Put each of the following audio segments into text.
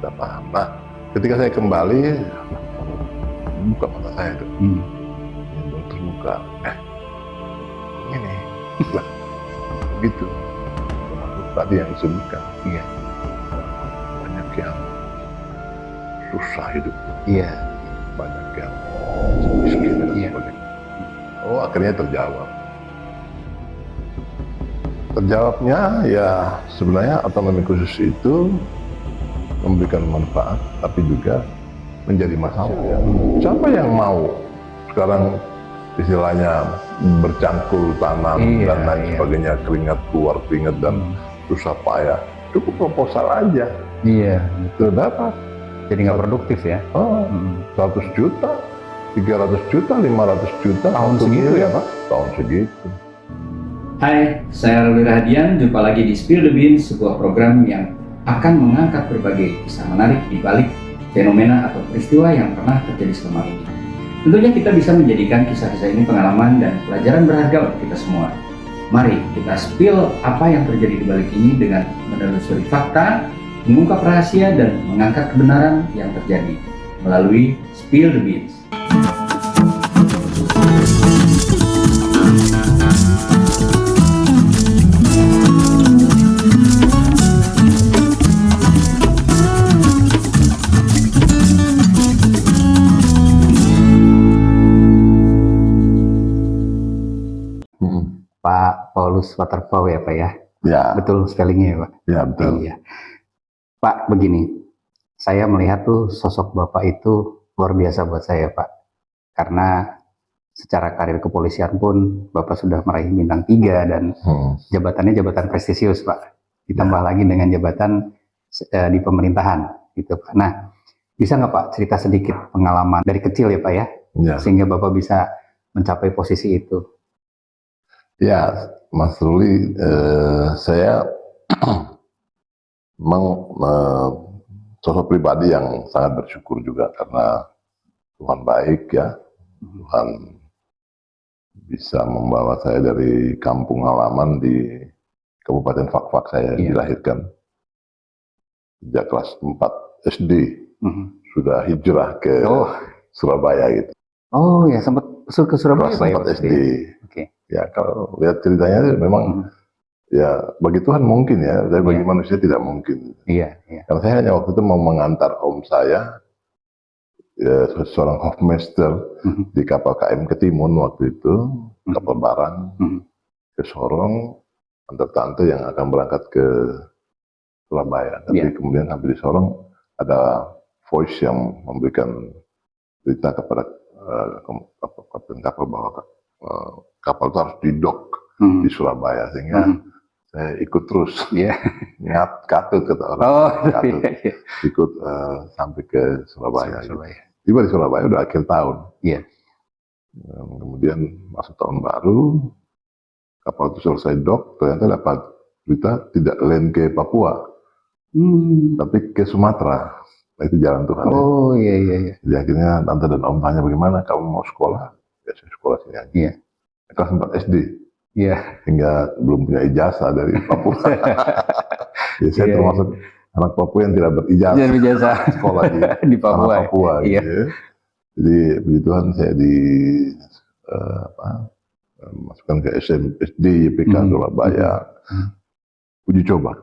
Tidak paham. Nah, ketika saya kembali, buka mata saya itu, baru terbuka. Ini, lah, begitu. Termasuk tadi yang disebutkan. Iya. Banyak yang susah hidup. Iya. Banyak yang miskin dan Iya. sebagainya. Oh, akhirnya terjawab. Terjawabnya ya sebenarnya otonomi khusus itu memberikan manfaat, tapi juga menjadi masalah. Siapa yang mau sekarang istilahnya bercangkul tanam dan lain sebagainya, keringat keluar keringat dan susah payah, cukup proposal aja. Iya. Sudah dapat. Jadi nggak produktif ya? 100 juta, 300 juta, 500 juta. Tahun segitu ya Pak? Tahun segitu. Hai, saya Ruli Rahadian. Jumpa lagi di Spill the Beans, sebuah program yang akan mengangkat berbagai kisah menarik di balik fenomena atau peristiwa yang pernah terjadi selama ini. Tentunya kita bisa menjadikan kisah-kisah ini pengalaman dan pelajaran berharga untuk kita semua. Mari kita spill apa yang terjadi di balik ini dengan menelusuri fakta, mengungkap rahasia, dan mengangkat kebenaran yang terjadi melalui Spill the Beans. Pak Paulus Waterpauw ya Pak ya? Ya. Betul spellingnya ya Pak? Ya betul. Iya. Pak, begini, saya melihat tuh sosok Bapak itu luar biasa buat saya Pak. Karena secara karir kepolisian pun Bapak sudah meraih bintang 3 dan jabatannya jabatan prestisius Pak. Ditambah lagi dengan jabatan di pemerintahan gitu Pak. Nah, bisa nggak Pak cerita sedikit pengalaman dari kecil ya Pak ya? Sehingga Bapak bisa mencapai posisi itu. Ya, Mas Ruli, saya memang sosok pribadi yang sangat bersyukur juga karena Tuhan baik ya. Tuhan bisa membawa saya dari kampung halaman di Kabupaten Fak-Fak saya dilahirkan. Sejak kelas 4 SD sudah hijrah ke Surabaya gitu. Oh ya, sempat ke Surabaya kelas 4 SD. Oke. Ya kalau lihat ceritanya memang ya bagi Tuhan mungkin ya, tapi bagi manusia tidak mungkin. Iya. Karena saya hanya waktu itu mau mengantar om saya, ya, seorang hofmeister di kapal KM Ketimun waktu itu, kapal barang ke Sorong, antar tante yang akan berangkat ke Surabaya. Tapi kemudian sampai di Sorong ada voice yang memberikan berita kepada kapten kapal bahwa kapal itu harus didok di Surabaya, sehingga saya ikut terus ngat katut kata orang ikut sampai ke Surabaya. Tiba di Surabaya udah akhir tahun. Kemudian masuk tahun baru, kapal itu selesai dok, ternyata dapat berita tidak land ke Papua, tapi ke Sumatera. Nah, itu jalan Tuhan. Iya. Jadi akhirnya tante dan om tanya bagaimana kamu mau sekolah? Ya saya sekolah sini aja. Kelas 4 SD. Hingga belum punya ijazah dari Papua. Jadi saya termasuk anak Papua yang tidak berijazah sekolah di Papua. Papua gitu. Jadi puji Tuhan saya masukkan ke SD YPK Surabaya. Uji coba.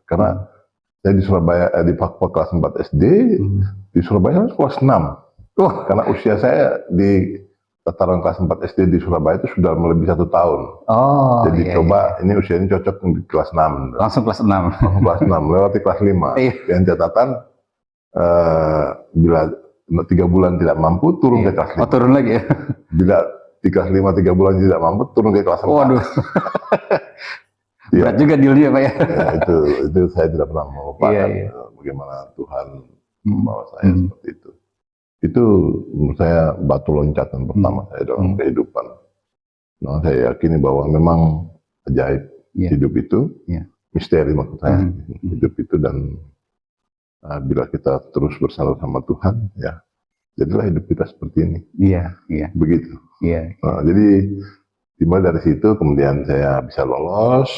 Karena saya di Surabaya di Papua kelas 4 SD, di Surabaya kelas 6. Karena usia saya di tataran kelas 4 SD di Surabaya itu sudah melebihi 1 tahun. Jadi ini usianya cocok di kelas 6. Langsung kelas 6. Kelas 6, lewati kelas 5. Dengan catatan bila 3 bulan tidak mampu, turun ke kelas 5. Turun lagi ya? Bila di kelas 5 3 bulan tidak mampu, turun ke kelas 4. Waduh. Berat juga dealnya Pak ya? Itu saya tidak pernah melupakan bagaimana Tuhan membawa saya seperti itu. Itu menurut saya batu loncatan pertama saya dalam kehidupan. Nah, saya yakini bahwa memang ajaib hidup itu, misteri maksud saya, hidup itu, dan bila kita terus bersama sama Tuhan, ya jadilah hidup kita seperti ini. Begitu. Nah, jadi dimulai dari situ, kemudian saya bisa lolos,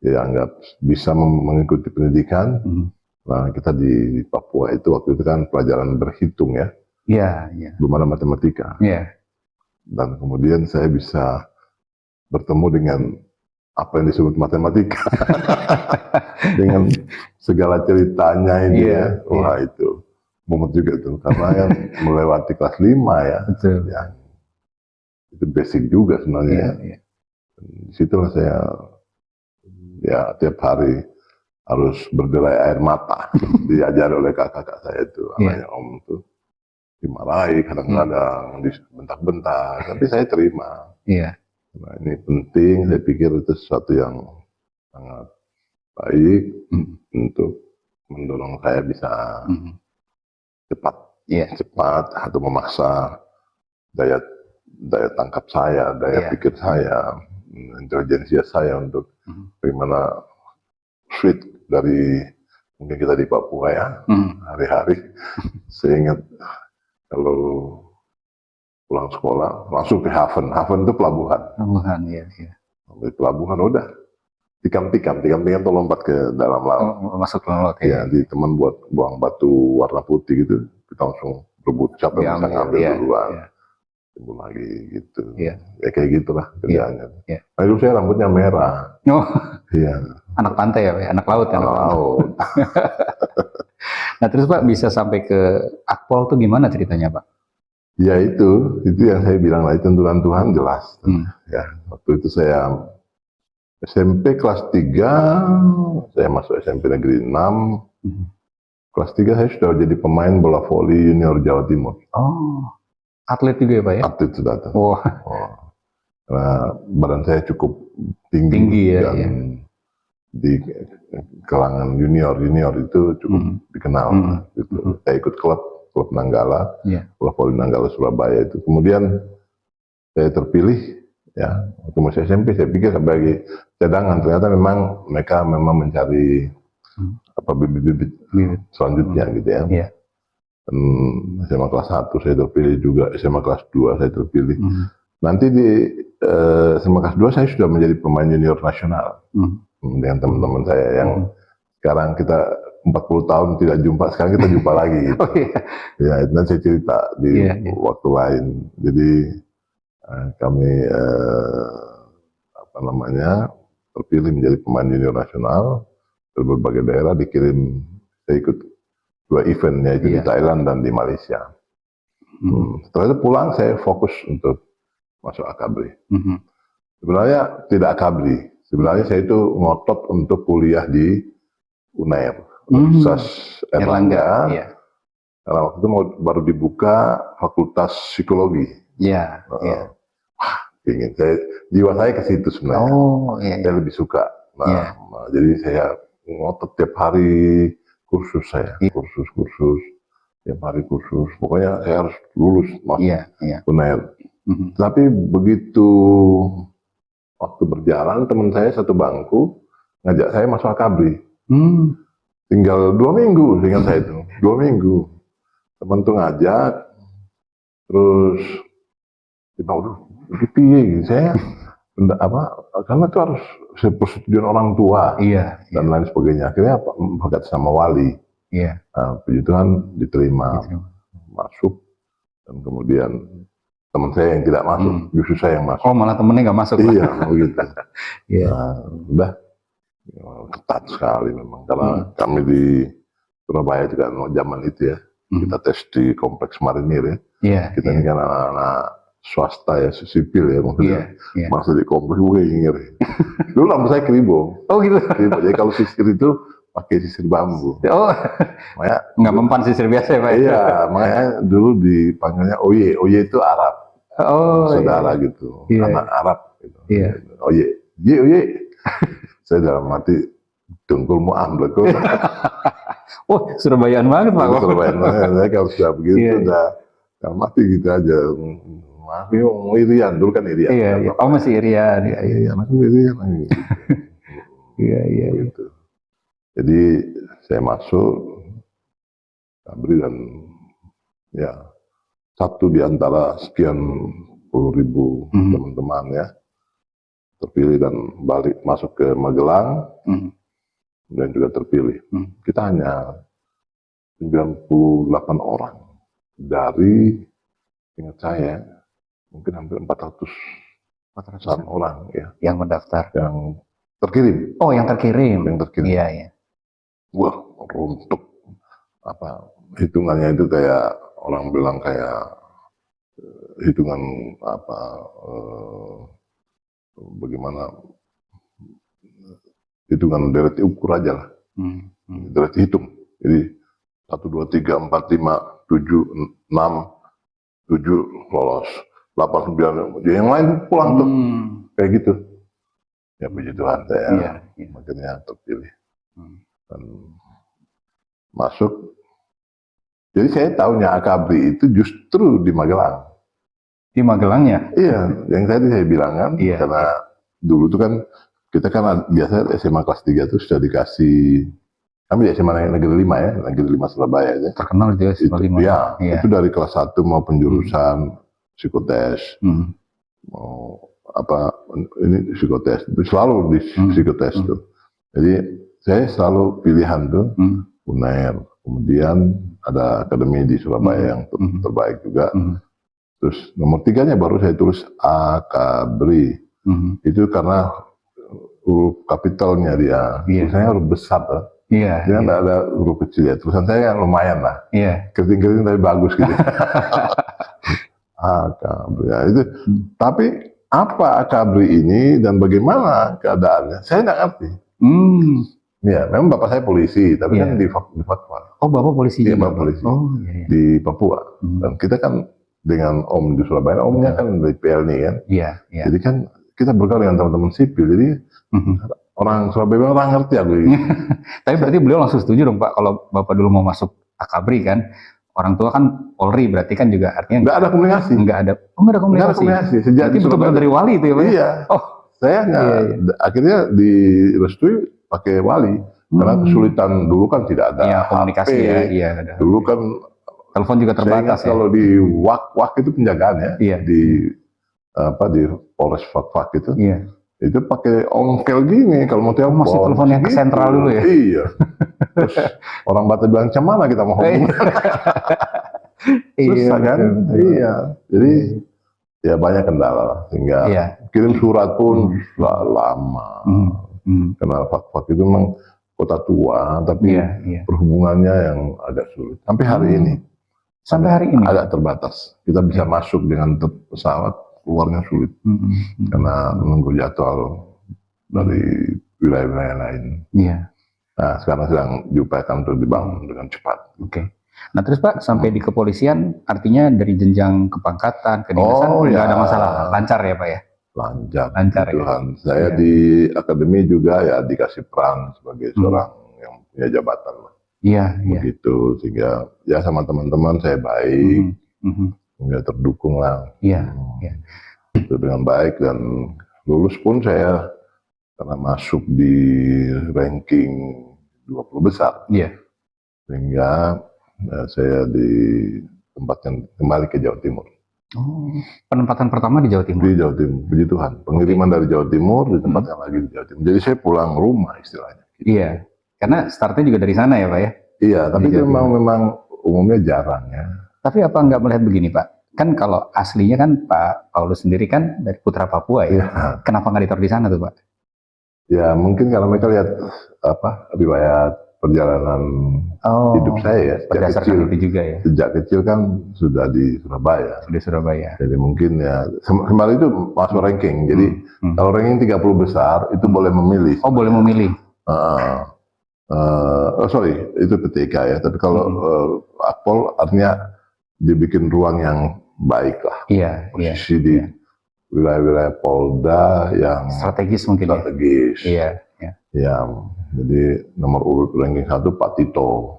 dianggap bisa mengikuti pendidikan. Nah, kita di Papua itu waktu itu kan pelajaran berhitung ya, Iya, iya. belum ada matematika. Iya. Dan kemudian saya bisa bertemu dengan apa yang disebut matematika. Dengan segala ceritanya ini Iya, ya. Wah, itu momen juga tuh. Karena yang melewati kelas 5 ya. Betul. Ya, itu basic juga sebenarnya Iya, ya. iya. Disitulah saya ya tiap hari harus berderai air mata. Diajari oleh kakak-kakak saya itu. Namanya Om tuh dimarahi kadang-kadang, dibentak-bentak. Tapi saya terima. Iya. Nah, ini penting, saya pikir itu sesuatu yang sangat baik untuk mendorong saya bisa cepat atau memaksa daya tangkap saya, daya pikir saya, intelijensia saya untuk bagaimana switch dari mungkin kita di Papua ya, hari-hari saya ingat kalau pulang sekolah langsung ke Haven itu pelabuhan. Pelabuhan, iya. Di pelabuhan udah tikam-tikam tuh lompat ke dalam laut. Oh, masuk ke laut ya. Di teman buat buang batu warna putih gitu, kita langsung berebut siapa yang bisa ngambil duluan. Timbul lagi gitu. Ya kayak gitulah kerjaannya. Nah, dulu saya rambutnya merah. Oh. Iya. Anak pantai ya, Pak? Anak laut ya? Anak laut. Nah, terus Pak bisa sampai ke Akpol tuh gimana ceritanya, Pak? Ya itu yang saya bilang lah, tuntunan Tuhan jelas. Ya, waktu itu saya SMP kelas 3, saya masuk SMP Negeri 6. Kelas 3 saya sudah jadi pemain bola voli junior Jawa Timur. Oh, atlet juga ya Pak ya? Atlet sudah tuh. Oh. Karena badan saya cukup tinggi ya, dan di kalangan junior itu cukup dikenal. Gitu. Saya ikut klub Nanggala, klub voli Nanggala Surabaya itu. Kemudian saya terpilih. Ya, waktu masih SMP saya pikir sebagai cadangan, ternyata memang mereka mencari bibit-bibit selanjutnya gitu ya. Dan SMA kelas 1 saya terpilih juga, SMA kelas 2 saya terpilih. Nanti di SMA kelas 2 saya sudah menjadi pemain junior nasional dengan teman-teman saya yang sekarang kita 40 tahun tidak jumpa, sekarang kita jumpa lagi. Gitu. Ya, itu nanti saya cerita di waktu lain. Jadi kami terpilih menjadi pemain junior nasional dari berbagai daerah, dikirim, saya ikut 2 event yaitu di Thailand dan di Malaysia. Setelah itu pulang saya fokus untuk masuk Akabri. Sebenarnya tidak Akabri, sebenarnya saya itu ngotot untuk kuliah di UNAIR, Universitas Erlangga. Karena waktu itu baru dibuka Fakultas Psikologi. Ingin jiwa saya ke situ sebenarnya. Saya lebih suka. Jadi saya ngotot tiap hari kursus kursus tiap hari kursus. Pokoknya saya harus lulus masuk UNAIR. Tapi begitu waktu berjalan, teman saya satu bangku ngajak saya masuk Akabri. Tinggal 2 minggu, ingat saya itu 2 minggu. Teman tuh ngajak, terus kita piye saya karena itu harus persetujuan orang tua dan lain sebagainya. Akhirnya berkat sama wali. Puji Tuhan diterima. Masuk, dan kemudian teman saya yang tidak masuk, justru saya yang masuk. Oh, malah temennya nggak masuk? Iya, begitu. Udah ketat sekali memang, karena kami di Surabaya juga zaman itu ya, kita tes di kompleks marinir ya. Kita ini kan anak-anak swasta ya, sipil ya, maksudnya masuk di kompleks gue ngiri. Dulu rambut saya keribo. Oh gitu. Keribo. Jadi kalau sisir itu pakai sisir bambu. Oh, makanya nggak mempan sisir biasa ya Pak? Iya, makanya dulu dipanggilnya Oye. Oye itu Arab. Oh, saudara gitu, anak Arab gitu. Oye. Saya dalam hati dengkulmu amblek. Oh, Surabayaan banget Pak. Surabayaan banget. Saya kalau sudah begitu udah dalam hati gitu aja. Maaf, Irian, dulu kan Irian. Oh, masih Irian. Masih Irian. Gitu. Jadi saya masuk Akabri dan ya satu di antara sekian puluh ribu teman-teman ya terpilih dan balik masuk ke Magelang. dan juga terpilih. Kita hanya 98 orang dari, ingat saya, mungkin hampir 400-an orang ya yang mendaftar. yang terkirim. Oh, yang terkirim. Yang terkirim. Iya, iya. Wah, untuk apa hitungannya itu kayak orang bilang kayak hitungan apa bagaimana hitungan deret ukur aja lah. Deret hitung. Jadi 1, 2, 3, 4, 5, 7, 6, 7 lolos. 8, 9, yang lain pulang tuh. Kayak gitu. Ya puji Tuhan saya akhirnya terpilih. Dan masuk. Jadi saya tahunya Akabri itu justru di Magelang. Di Magelangnya? Iya, yang tadi saya bilang kan, karena dulu tuh kan kita kan biasa SMA kelas 3 tuh sudah dikasih, kami di SMA Negeri 5 ya, Negeri 5 Surabaya ya. Terkenal dia SMA 5. Iya, itu dari kelas 1 mau penjurusan psikotes, mau apa ini psikotes, itu selalu di psikotes tuh. Jadi saya selalu pilihan tuh UNER, kemudian ada akademi di Surabaya yang terbaik juga. Terus nomor 3-nya baru saya tulis Akabri. Itu karena huruf kapitalnya dia. Tulisannya huruf besar tuh. Dia nggak ada huruf kecil ya. Tulisan saya lumayan lah. Keriting-keriting tapi bagus gitu. Akabri. Ya, itu. Tapi apa Akabri ini dan bagaimana keadaannya? Saya nggak ngerti. Ya, memang bapak saya polisi, tapi kan di Papua. Oh, bapak polisi? Iya, bapak polisi. Di Papua. Dan kita kan dengan Om di Surabaya, Omnya kan dari PLNI kan. Jadi kan kita bergaul dengan teman-teman sipil. Jadi orang Surabaya orang ngerti aku. Tapi berarti beliau langsung setuju dong Pak, kalau bapak dulu mau masuk Akabri kan, orang tua kan Polri, berarti kan juga artinya nggak ada komunikasi. Nggak ada komunikasi. Sejak berarti betul-betul dari wali itu ya Pak? Iya. Oh, saya nggak. Akhirnya direstui pakai wali. Karena kesulitan dulu kan tidak ada komunikasi HP. ya. Dulu kan telepon juga terbatas ya. Kalau di WAK itu penjagaannya di Polres Fak itu. Itu pakai ongkel gini kalau mau telepon. Masih telepon yang ke sentral dulu ya. Iya. Terus orang Batak bilang macam mana kita mau hubungi. Susah kan? Iya. Jadi ya banyak kendala lah sehingga kirim surat pun lama. Karena Fak itu memang kota tua, tapi perhubungannya yang agak sulit. Sampai hari ini. Sampai hari ini agak terbatas. Kita bisa masuk dengan pesawat, keluarnya sulit karena menunggu jadwal dari wilayah-wilayah lain. Nah, sekarang sedang diupayakan untuk dibangun dengan cepat. Nah terus Pak, sampai di kepolisian, artinya dari jenjang kepangkatan, kedinasan nggak ada masalah, lancar ya Pak ya? Lancar Tuhan. Saya di akademi juga ya dikasih peran sebagai seorang yang punya jabatan lah. Begitu, sehingga ya sama teman-teman saya baik, sehingga terdukung lah. Itu dengan baik dan lulus pun saya karena masuk di ranking 20 besar. Sehingga saya ditempatkan kembali ke Jawa Timur. Penempatan pertama di Jawa Timur? Di Jawa Timur, puji Tuhan. Pengiriman dari Jawa Timur ditempatkan lagi di Jawa Timur. Jadi saya pulang rumah istilahnya. Karena startnya juga dari sana ya Pak ya? Iya, tapi itu memang umumnya jarang ya. Tapi apa nggak melihat begini Pak? Kan kalau aslinya kan Pak Paulus sendiri kan dari Putra Papua ya. Kenapa nggak ditaruh di sana tuh Pak? Ya mungkin kalau mereka lihat riwayat perjalanan hidup saya ya. Berdasarkan itu juga ya. Sejak kecil kan sudah di Surabaya. Jadi mungkin ya kembali itu masuk ranking. Jadi kalau ranking 30 besar itu boleh memilih. Oh boleh memilih. Sorry, itu PTK ya. Tapi kalau Akpol artinya dibikin ruang yang baik lah. Posisi di wilayah-wilayah Polda yang strategis mungkin ya. Jadi nomor urut ranking 1 Pak Tito.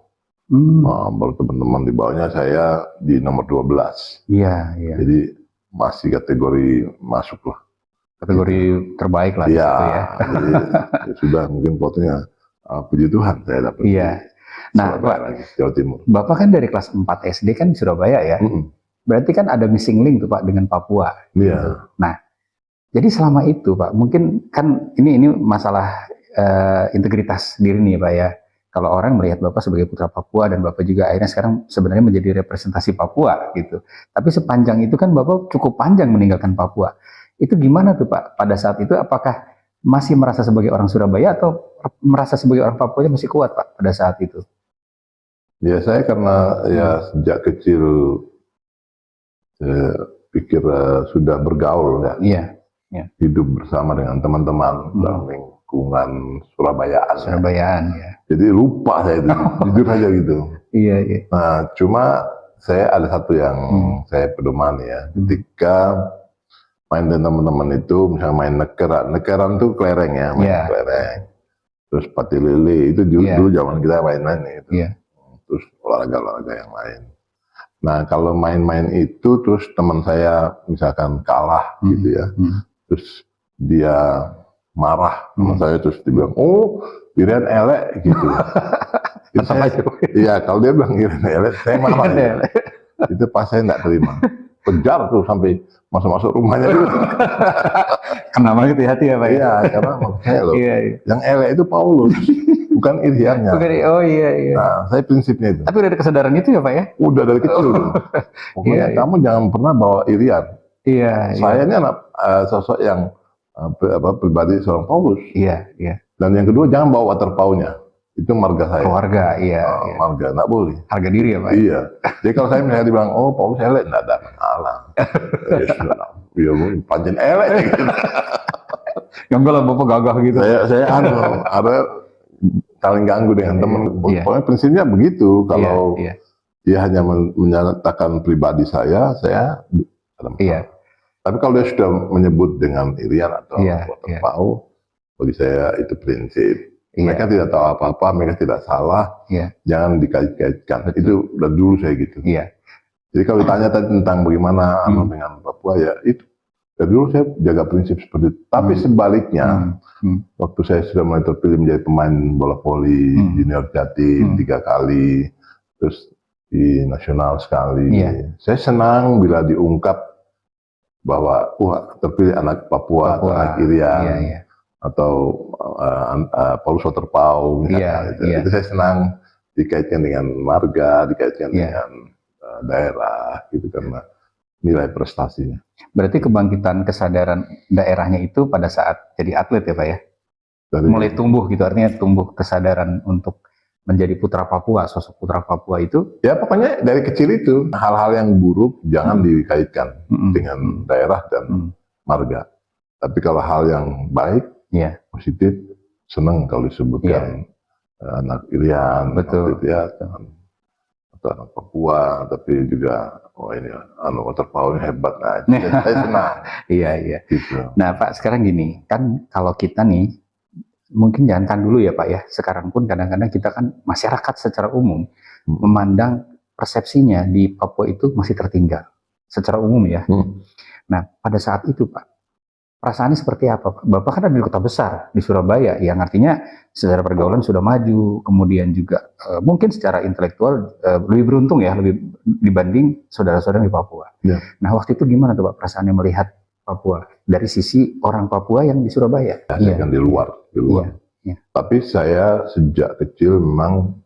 Baru teman-teman di bawahnya saya di nomor 12. Jadi masih kategori masuk lah. Kategori terbaik lah. Iya. Jadi sudah mungkin fotonya. Puji Tuhan saya dapat. Nah, Pak, Jawa Timur. Bapak kan dari kelas 4 SD kan di Surabaya ya. Berarti kan ada missing link tuh Pak dengan Papua. Gitu. Nah, jadi selama itu Pak, mungkin kan ini masalah integritas diri nih Pak ya. Kalau orang melihat Bapak sebagai putra Papua dan Bapak juga akhirnya sekarang sebenarnya menjadi representasi Papua gitu. Tapi sepanjang itu kan Bapak cukup panjang meninggalkan Papua. Itu gimana tuh Pak? Pada saat itu apakah masih merasa sebagai orang Surabaya atau merasa sebagai orang Papua masih kuat Pak pada saat itu? Ya saya karena ya sejak kecil pikir sudah bergaul ya, Iya, hidup bersama dengan teman-teman dalam lingkungan Surabayaan. Surabayaan ya. Jadi lupa saya itu, jujur aja gitu. Iya, iya. Nah, cuma saya ada satu yang saya pedomani ya, ketika main dengan teman-teman itu, misalnya main nekeran tuh kelereng ya, main kelereng. Terus pati lele, itu dulu zaman kita main-main itu. Terus olahraga-olahraga yang lain. Nah, kalau main-main itu, terus teman saya misalkan kalah gitu ya, terus dia marah sama saya, terus dia bilang, oh, Irian elek gitu. Iya, kalau dia bilang Irian elek, saya marah. Itu pas saya nggak terima. Kejar tuh sampai masuk-masuk rumahnya dulu. Kenapa hati-hati ya Pak? Iya, karena maksud saya loh, yang elek itu Paulus, bukan Iriannya. Oh iya. Nah, saya prinsipnya itu. Tapi udah ada kesadaran itu ya Pak ya? Udah dari kecil. Pokoknya kamu jangan pernah bawa Irian. Iya. Saya ini anak sosok yang pribadi seorang Paulus. Iya. Dan yang kedua, jangan bawa waterpaunya. Itu marga saya. Keluarga, iya. Marga, nggak boleh. Harga diri ya Pak? Iya. Jadi kalau saya misalnya dibilang, oh Paulus elek, nggak ada masalah. Iya, pancen elek. Gitu. Yang enggak lah Bapak gagah gitu. Saya ada saling ganggu dengan teman. Pokoknya prinsipnya begitu. Kalau dia hanya menyatakan pribadi saya ada masalah. Tapi kalau dia sudah menyebut dengan Irian atau waterpau, bagi saya itu prinsip. Mereka tidak tahu apa-apa, mereka tidak salah, jangan dikait-kaitkan. Itu udah dulu saya gitu. Jadi kalau ditanya tadi tentang bagaimana dengan Papua, ya itu. Dari dulu saya jaga prinsip seperti itu. Tapi sebaliknya, waktu saya sudah mulai terpilih menjadi pemain bola voli, junior Jatim 3 kali, terus di nasional sekali. Saya senang bila diungkap bahwa terpilih anak Papua atau anak Irian. Atau Paulus Waterpau misalnya, itu saya senang dikaitkan dengan marga, dikaitkan dengan daerah gitu karena nilai prestasinya. Berarti kebangkitan kesadaran daerahnya itu pada saat jadi atlet ya Pak ya? Mulai tumbuh gitu, artinya tumbuh kesadaran untuk menjadi putra Papua, sosok putra Papua itu? Ya pokoknya dari kecil itu hal-hal yang buruk jangan dikaitkan dengan daerah dan marga. Tapi kalau hal yang baik, positif, senang kalau disebutkan anak Irian, betul. Atau anak Papua, tapi juga ini waterpau hebat, nah saya senang. Iya. Gitu. Nah Pak, sekarang gini, kan kalau kita nih, mungkin jangankan dulu ya Pak ya, sekarang pun kadang-kadang kita kan masyarakat secara umum memandang persepsinya di Papua itu masih tertinggal, secara umum ya. Nah pada saat itu Pak, perasaannya seperti apa Pak? Bapak kan ada di kota besar, di Surabaya, yang artinya secara pergaulan sudah maju, kemudian juga mungkin secara intelektual lebih beruntung ya, lebih dibanding saudara-saudara di Papua. Nah waktu itu gimana tuh Pak perasaannya melihat Papua dari sisi orang Papua yang di Surabaya? Saya kan di luar. Tapi saya sejak kecil memang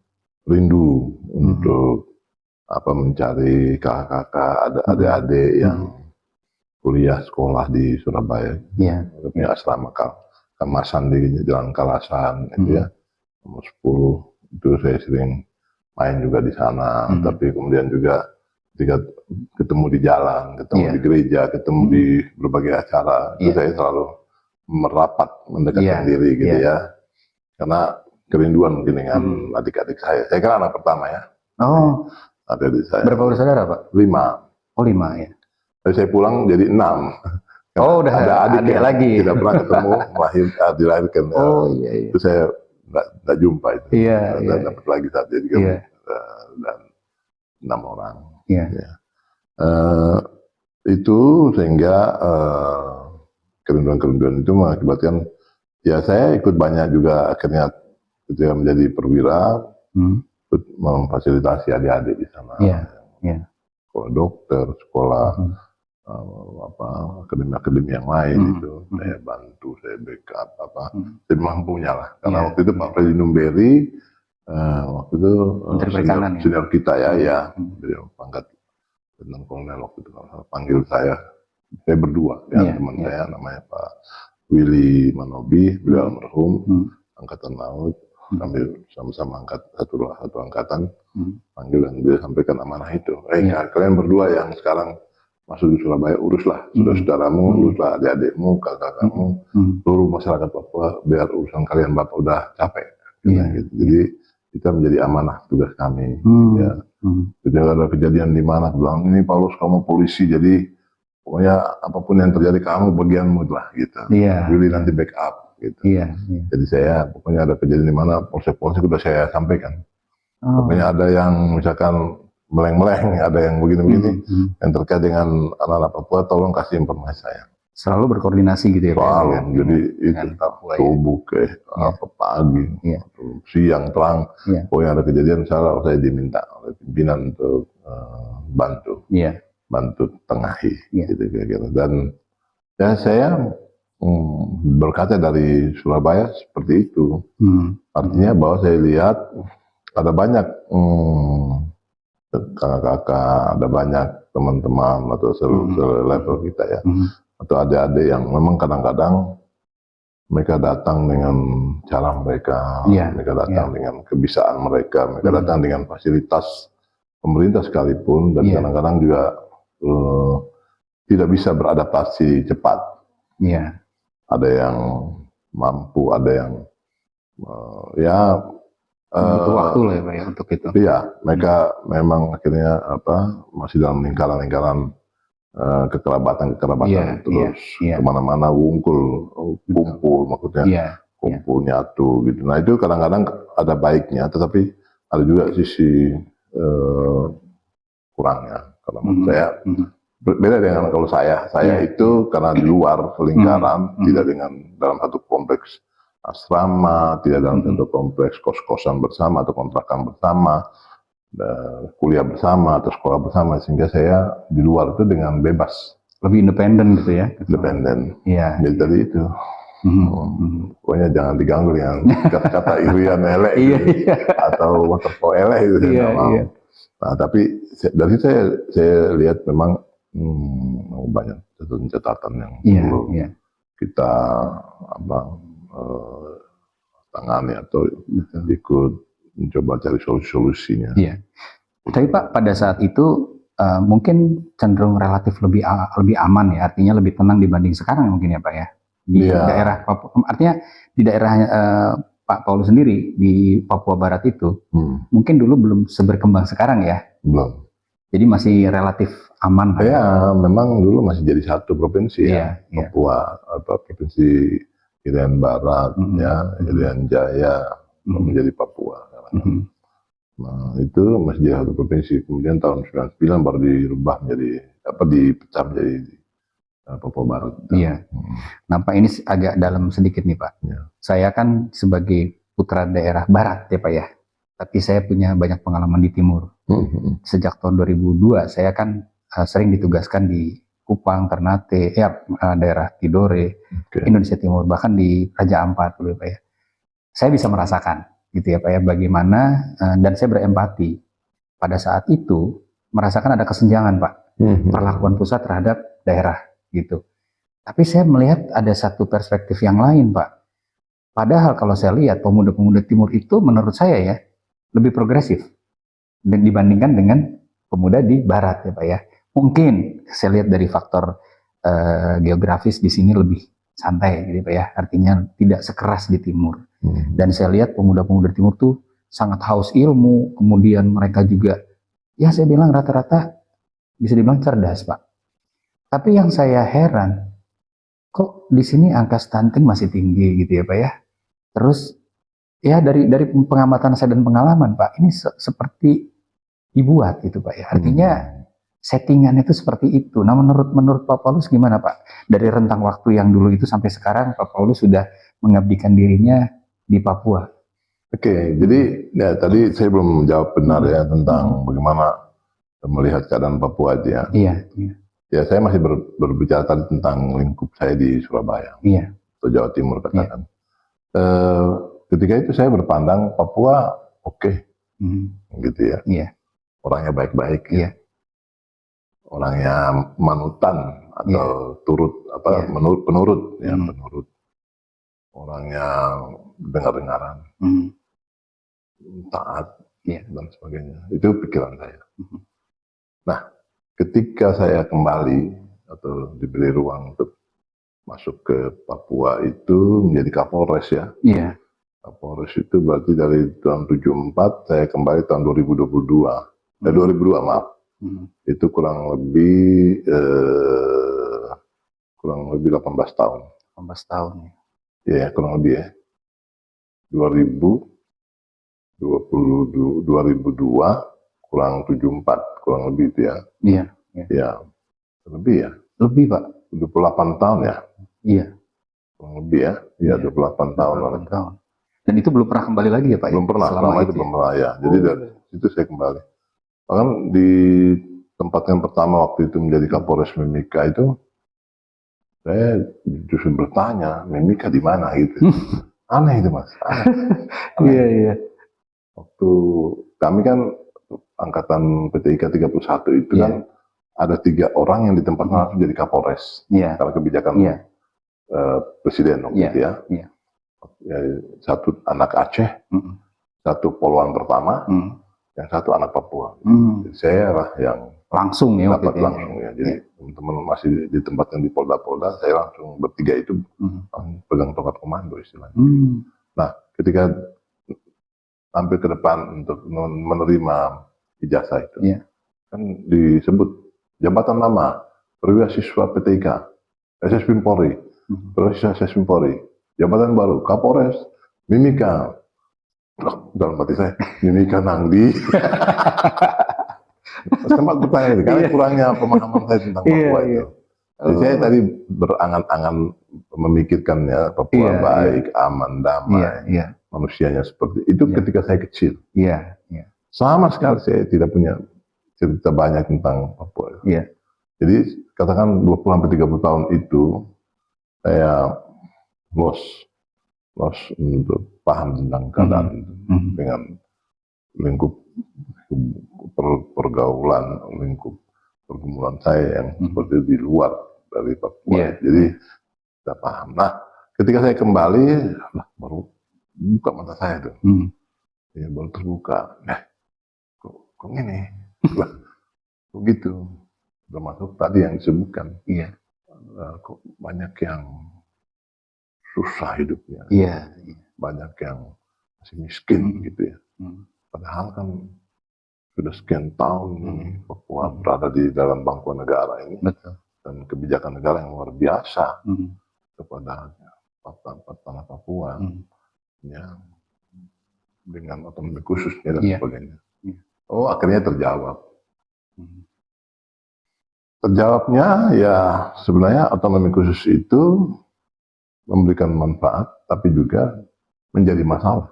rindu untuk mencari kakak-kakak, adik-adik yang kuliah sekolah di Surabaya, punya asrama Kamasan di Jalan Kalasan, itu ya, nomor 10 itu saya sering main juga di sana. Tapi kemudian juga ketika ketemu di jalan, ketemu di gereja, ketemu di berbagai acara, itu saya selalu merapat mendekatkan diri gitu ya, karena kerinduan mungkin dengan adik-adik saya. Saya kan anak pertama ya. Oh, adik saya. Berapa bersaudara Pak? 5. Oh 5 ya. Tapi saya pulang jadi 6. Oh, udah ada adik lagi. Tidak pernah ketemu, dilahirkan. Oh iya. Itu saya nggak jumpa itu. Dan dapat lagi saat jadi dan 6 orang. Itu sehingga kerinduan-kerinduan itu mengakibatkan ya saya ikut banyak juga akhirnya ketika menjadi perwira, ikut memfasilitasi adik-adik di sana. Sekolah dokter, sekolah akademi-akademi yang lain itu. Saya bantu, saya backup saya mampunya lah. Karena waktu itu Pak Freddy Numberi waktu itu senior kita ya, beliau pangkat Letnan Kolonel waktu itu kalau panggil saya berdua dengan teman saya namanya Pak Willy Manobi, beliau almarhum, angkatan laut, kami sama-sama satu angkatan, panggil dan dia sampaikan amanah itu. Kalian berdua yang sekarang masuk di Surabaya, uruslah saudara-saudaramu, uruslah adik-adikmu, kakak-kakakmu, seluruh masyarakat Papua, biar urusan kalian Bapak udah capek. Gitu. Jadi kita menjadi amanah tugas kami. Ketika ada kejadian di mana, bilang ini Paulus kamu polisi, jadi pokoknya apapun yang terjadi kamu bagianmu lah gitu. Willy nanti backup gitu. Jadi saya pokoknya ada kejadian di mana polsek-polsek udah saya sampaikan. Pokoknya ada yang misalkan meleng-meleng, ada yang begini-begini yang terkait dengan anak-anak Papua, tolong kasih informasi saya. Selalu berkoordinasi gitu ya Pak? Selalu, jadi itu subuh ke pagi, siang, terang, pokoknya ada kejadian saya diminta oleh pimpinan untuk bantu tengahi, gitu kira-kira. Dan ya saya berkata dari Surabaya seperti itu, artinya bahwa saya lihat ada banyak kakak-kakak, ada banyak teman-teman atau selevel kita ya, atau adik-adik yang memang kadang-kadang mereka datang dengan cara mereka, mereka datang dengan kebisaan mereka, mereka datang dengan fasilitas pemerintah sekalipun, dan kadang-kadang juga tidak bisa beradaptasi cepat. Ada yang mampu, ada yang butuh waktu lah ya Pak ya untuk itu. Iya, mereka memang akhirnya masih dalam lingkaran-lingkaran kekerabatan terus kemana-mana kumpul maksudnya kumpul nyatu gitu. Nah itu kadang-kadang ada baiknya, tetapi ada juga sisi kurangnya. Kalau menurut saya beda dengan kalau saya itu karena di luar lingkaran, tidak dengan dalam satu kompleks asrama, tidak dalam satu kompleks kos-kosan bersama atau kontrakan bersama, kuliah bersama atau sekolah bersama, sehingga saya di luar itu dengan bebas, lebih independen gitu ya. Jadi tadi itu pokoknya jangan diganggu dengan kata-kata irian elek gitu, atau waterfall elek gitu. Nah tapi dari saya lihat memang banyak catatan yang perlu kita tangani atau ikut mencoba cari solusinya. Tapi Pak pada saat itu mungkin cenderung relatif lebih aman ya, artinya lebih tenang dibanding sekarang mungkin ya Pak ya di daerah Papua. Artinya di daerah Pak Paulus sendiri di Papua Barat itu mungkin dulu belum seberkembang sekarang ya. Belum. Jadi masih relatif aman. Ya, memang dulu masih jadi satu provinsi Papua, provinsi Irian Barat, Irian Jaya, menjadi Papua. Nah, itu masih jadi satu provinsi. Kemudian tahun 99 baru dirubah menjadi dipecah menjadi Papua Barat. Nah, Pak ini agak dalam sedikit nih Pak. Saya kan sebagai putra daerah Barat ya Pak ya. Tapi saya punya banyak pengalaman di Timur. Sejak tahun 2002 saya kan sering ditugaskan di Kupang, Ternate, daerah Tidore, Indonesia Timur, bahkan di Raja Ampat dulu ya Pak ya. Saya bisa merasakan gitu ya Pak ya, bagaimana dan saya berempati pada saat itu merasakan ada kesenjangan Pak, perlakuan pusat terhadap daerah gitu. Tapi saya melihat ada satu perspektif yang lain Pak. Padahal kalau saya lihat pemuda-pemuda Timur itu menurut saya ya lebih progresif dan dibandingkan dengan pemuda di Barat ya Pak ya. Mungkin saya lihat dari faktor geografis di sini lebih santai gitu Pak ya, artinya tidak sekeras di Timur. Dan saya lihat pemuda-pemuda Timur tuh sangat haus ilmu, kemudian mereka juga ya saya bilang rata-rata bisa dibilang cerdas Pak. Tapi yang saya heran, kok di sini angka stunting masih tinggi gitu ya Pak ya. Terus ya dari pengamatan saya dan pengalaman Pak, ini seperti dibuat gitu Pak ya. Artinya settingannya itu seperti itu. Nah menurut Pak Paulus gimana Pak? Dari rentang waktu yang dulu itu sampai sekarang Pak Paulus sudah mengabdikan dirinya di Papua. Oke, jadi ya tadi saya belum menjawab benar ya tentang bagaimana melihat keadaan Papua aja. Iya. Ya saya masih berbicara tadi tentang lingkup saya di Surabaya Iya. atau Jawa Timur katakan. Ketika itu saya berpandang Papua oke, gitu ya. Iya. Orangnya baik-baik, Iya. orangnya manutan atau turut apa penurut ya, penurut. Orangnya dengar-dengaran, taat dan sebagainya. Itu pikiran saya. Nah, ketika saya kembali atau diberi ruang untuk masuk ke Papua itu menjadi Kapolres ya. Iya. Kapolres itu berarti dari tahun 74 saya kembali tahun 2022. 2002 maaf. Itu kurang lebih 18 tahun. 18 tahun ya. Ya, kurang lebih ya. 2002 kurang 74 kurang lebih itu ya. Iya. Ya, lebih ya. Lebih Pak. 28 tahun ya. Iya. Kurang lebih ya. Iya, 28 tahun. 28 tahun. Dan itu belum pernah kembali lagi ya Pak? Belum pernah, selama itu belum pernah ya. Jadi dari situ saya kembali. Bahkan di tempat yang pertama waktu itu menjadi Kapolres Mimika itu, saya justru bertanya, Mimika di mana gitu. Aneh itu Mas. Aneh. Iya. Waktu kami kan angkatan PTIK 31 itu kan ada 3 orang yang ditempatkan langsung jadi Kapolres. Iya. Karena kebijakan Presiden waktu itu ya. Iya. Satu anak Aceh, satu Poluan pertama, yang satu anak Papua. Jadi saya lah yang langsung ya dapat langsung ya. Jadi teman-teman masih ditempatkan di Polda-Polda, saya langsung bertiga itu pegang tongkat komando istilahnya. Nah, ketika tampil ke depan untuk menerima ijazah itu, kan disebut jabatan nama perwira siswa PTIK, SSB Polri, perwira siswa SSB Polri, jabatan baru Kapolres Mimika. Dalam hati saya, Mimika nangdi. Sempat bertanya itu, karena kurangnya pemahaman saya tentang Papua itu. Jadi saya tadi berangan-angan memikirkan ya Papua baik, aman, damai, manusianya seperti itu ketika saya kecil. Sama sekali saya tidak punya cerita banyak tentang Papua. Jadi katakan 20-30 tahun itu saya lost untuk paham tentang keadaan itu dengan lingkup pergaulan, lingkup pergumulan saya yang seperti di luar dari Papua. Jadi tidak paham. Nah, ketika saya kembali, baru buka mata saya tuh. Ya, baru terbuka. Kok ini? Kok gitu? Termasuk tadi yang disebutkan. Kok banyak yang susah hidupnya. Banyak yang masih miskin gitu ya. Padahal kan sudah sekian tahun ini Papua berada di dalam bangkuan negara ini. Dan kebijakan negara yang luar biasa kepada tanah Papua. Ya, dengan otonomi khususnya dan sebagainya. Oh, akhirnya terjawab. Terjawabnya ya sebenarnya otonomi khusus itu memberikan manfaat, tapi juga menjadi masalah.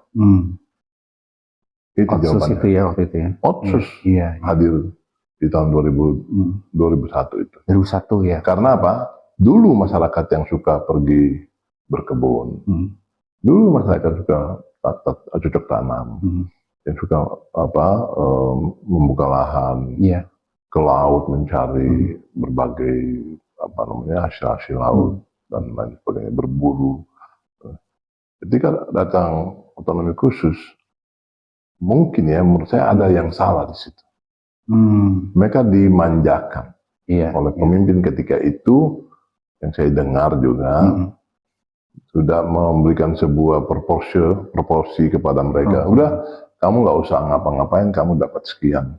Itu Otsus jawabannya. itu ya waktu itu ya. Otsus hadir di tahun 2001 itu. 2001 ya. Karena apa? Dulu masyarakat yang suka pergi berkebun, dulu masyarakat suka cocok tanam, yang suka membuka lahan, ke laut mencari berbagai hasil laut dan lain sebagainya, berburu. Ketika datang otonomi khusus, mungkin ya menurut saya ada yang salah di situ. Mereka dimanjakan oleh pemimpin ketika itu, yang saya dengar juga sudah memberikan sebuah proporsi kepada mereka. Udah, kamu nggak usah ngapa-ngapain, kamu dapat sekian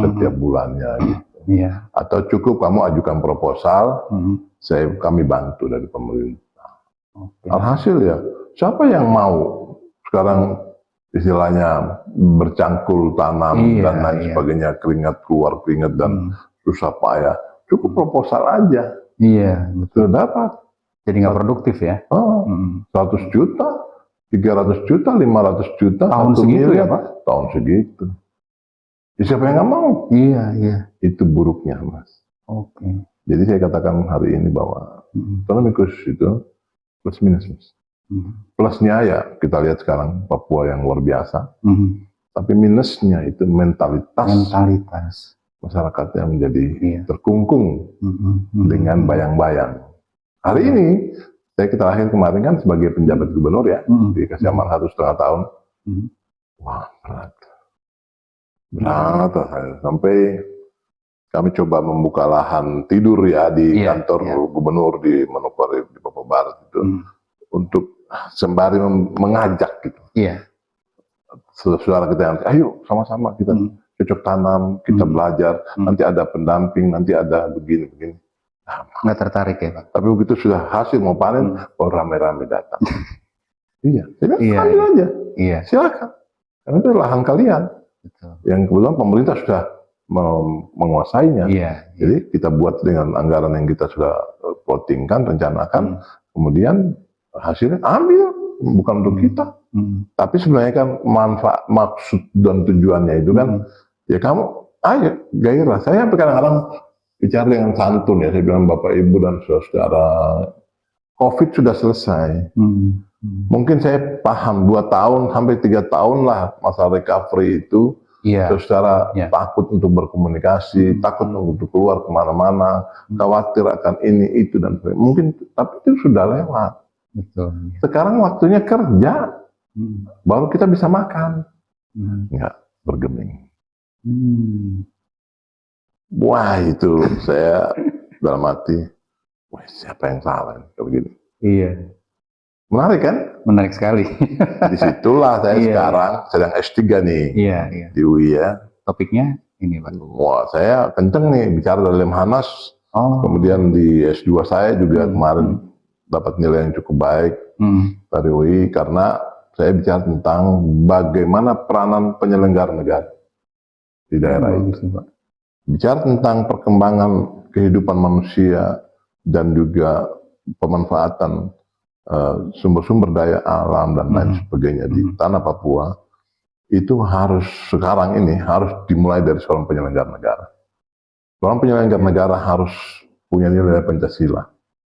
setiap bulannya gitu. Atau cukup kamu ajukan proposal, kami bantu dari pemerintah. Alhasil ya, siapa yang mau sekarang istilahnya bercangkul tanam dan lain sebagainya, keringat keluar keringat dan susah payah, cukup proposal aja. Sudah dapat. Jadi nggak produktif ya? 100 juta, 300 juta, 500 juta, tahun segitu ya Pak? Tahun segitu. Ya, siapa yang nggak mau? Itu buruknya Mas. Jadi saya katakan hari ini bahwa otonomi khusus itu plus minus, Mas. Plusnya ya kita lihat sekarang Papua yang luar biasa, tapi minusnya itu mentalitas masyarakatnya menjadi terkungkung dengan bayang-bayang. Hari ini saya terakhir kemarin kan sebagai penjabat gubernur ya, dikasih amanah 1,5 tahun. Wah, berat sampai kami coba membuka lahan tidur ya di kantor gubernur di Manokwari di Papua Barat itu untuk sembari mengajak gitu. Saudara kita yang ayo sama-sama kita cocok tanam, kita belajar, nanti ada pendamping, nanti ada begini. Nggak tertarik ya, Pak? Tapi begitu sudah hasil mau panen, rame-rame datang. Ambil aja, silakan. Karena itu lahan kalian. Betul. Yang kebetulan pemerintah sudah menguasainya. Jadi kita buat dengan anggaran yang kita sudah plottingkan, rencanakan, kemudian hasilnya ambil, bukan untuk kita. Tapi sebenarnya kan manfaat, maksud dan tujuannya itu kan, ya kamu, ayo gairah. Saya kadang-kadang bicara dengan santun ya, saya bilang Bapak Ibu dan saudara, COVID sudah selesai. Mungkin saya paham 2 tahun sampai 3 tahun lah masa recovery itu, saudara takut untuk berkomunikasi, takut untuk keluar kemana-mana, khawatir akan ini itu dan mungkin, tapi itu sudah lewat. Betul. Sekarang waktunya kerja, baru kita bisa makan, nggak bergeming. Wah itu saya dalam hati, wah siapa yang salah kalau begini? Menarik kan? Menarik sekali. Disitulah saya sekarang sedang S3 nih di UI ya. Topiknya ini, Pak. Wah saya kenceng nih bicara dari Lemhanas, kemudian di S2 saya juga kemarin dapat nilai yang cukup baik dari UI karena saya bicara tentang bagaimana peranan penyelenggara negara di daerah itu. Bicara tentang perkembangan kehidupan manusia dan juga pemanfaatan sumber-sumber daya alam dan lain sebagainya di tanah Papua, itu harus sekarang ini harus dimulai dari seorang penyelenggara negara. Seorang penyelenggara negara harus punya nilai Pancasila.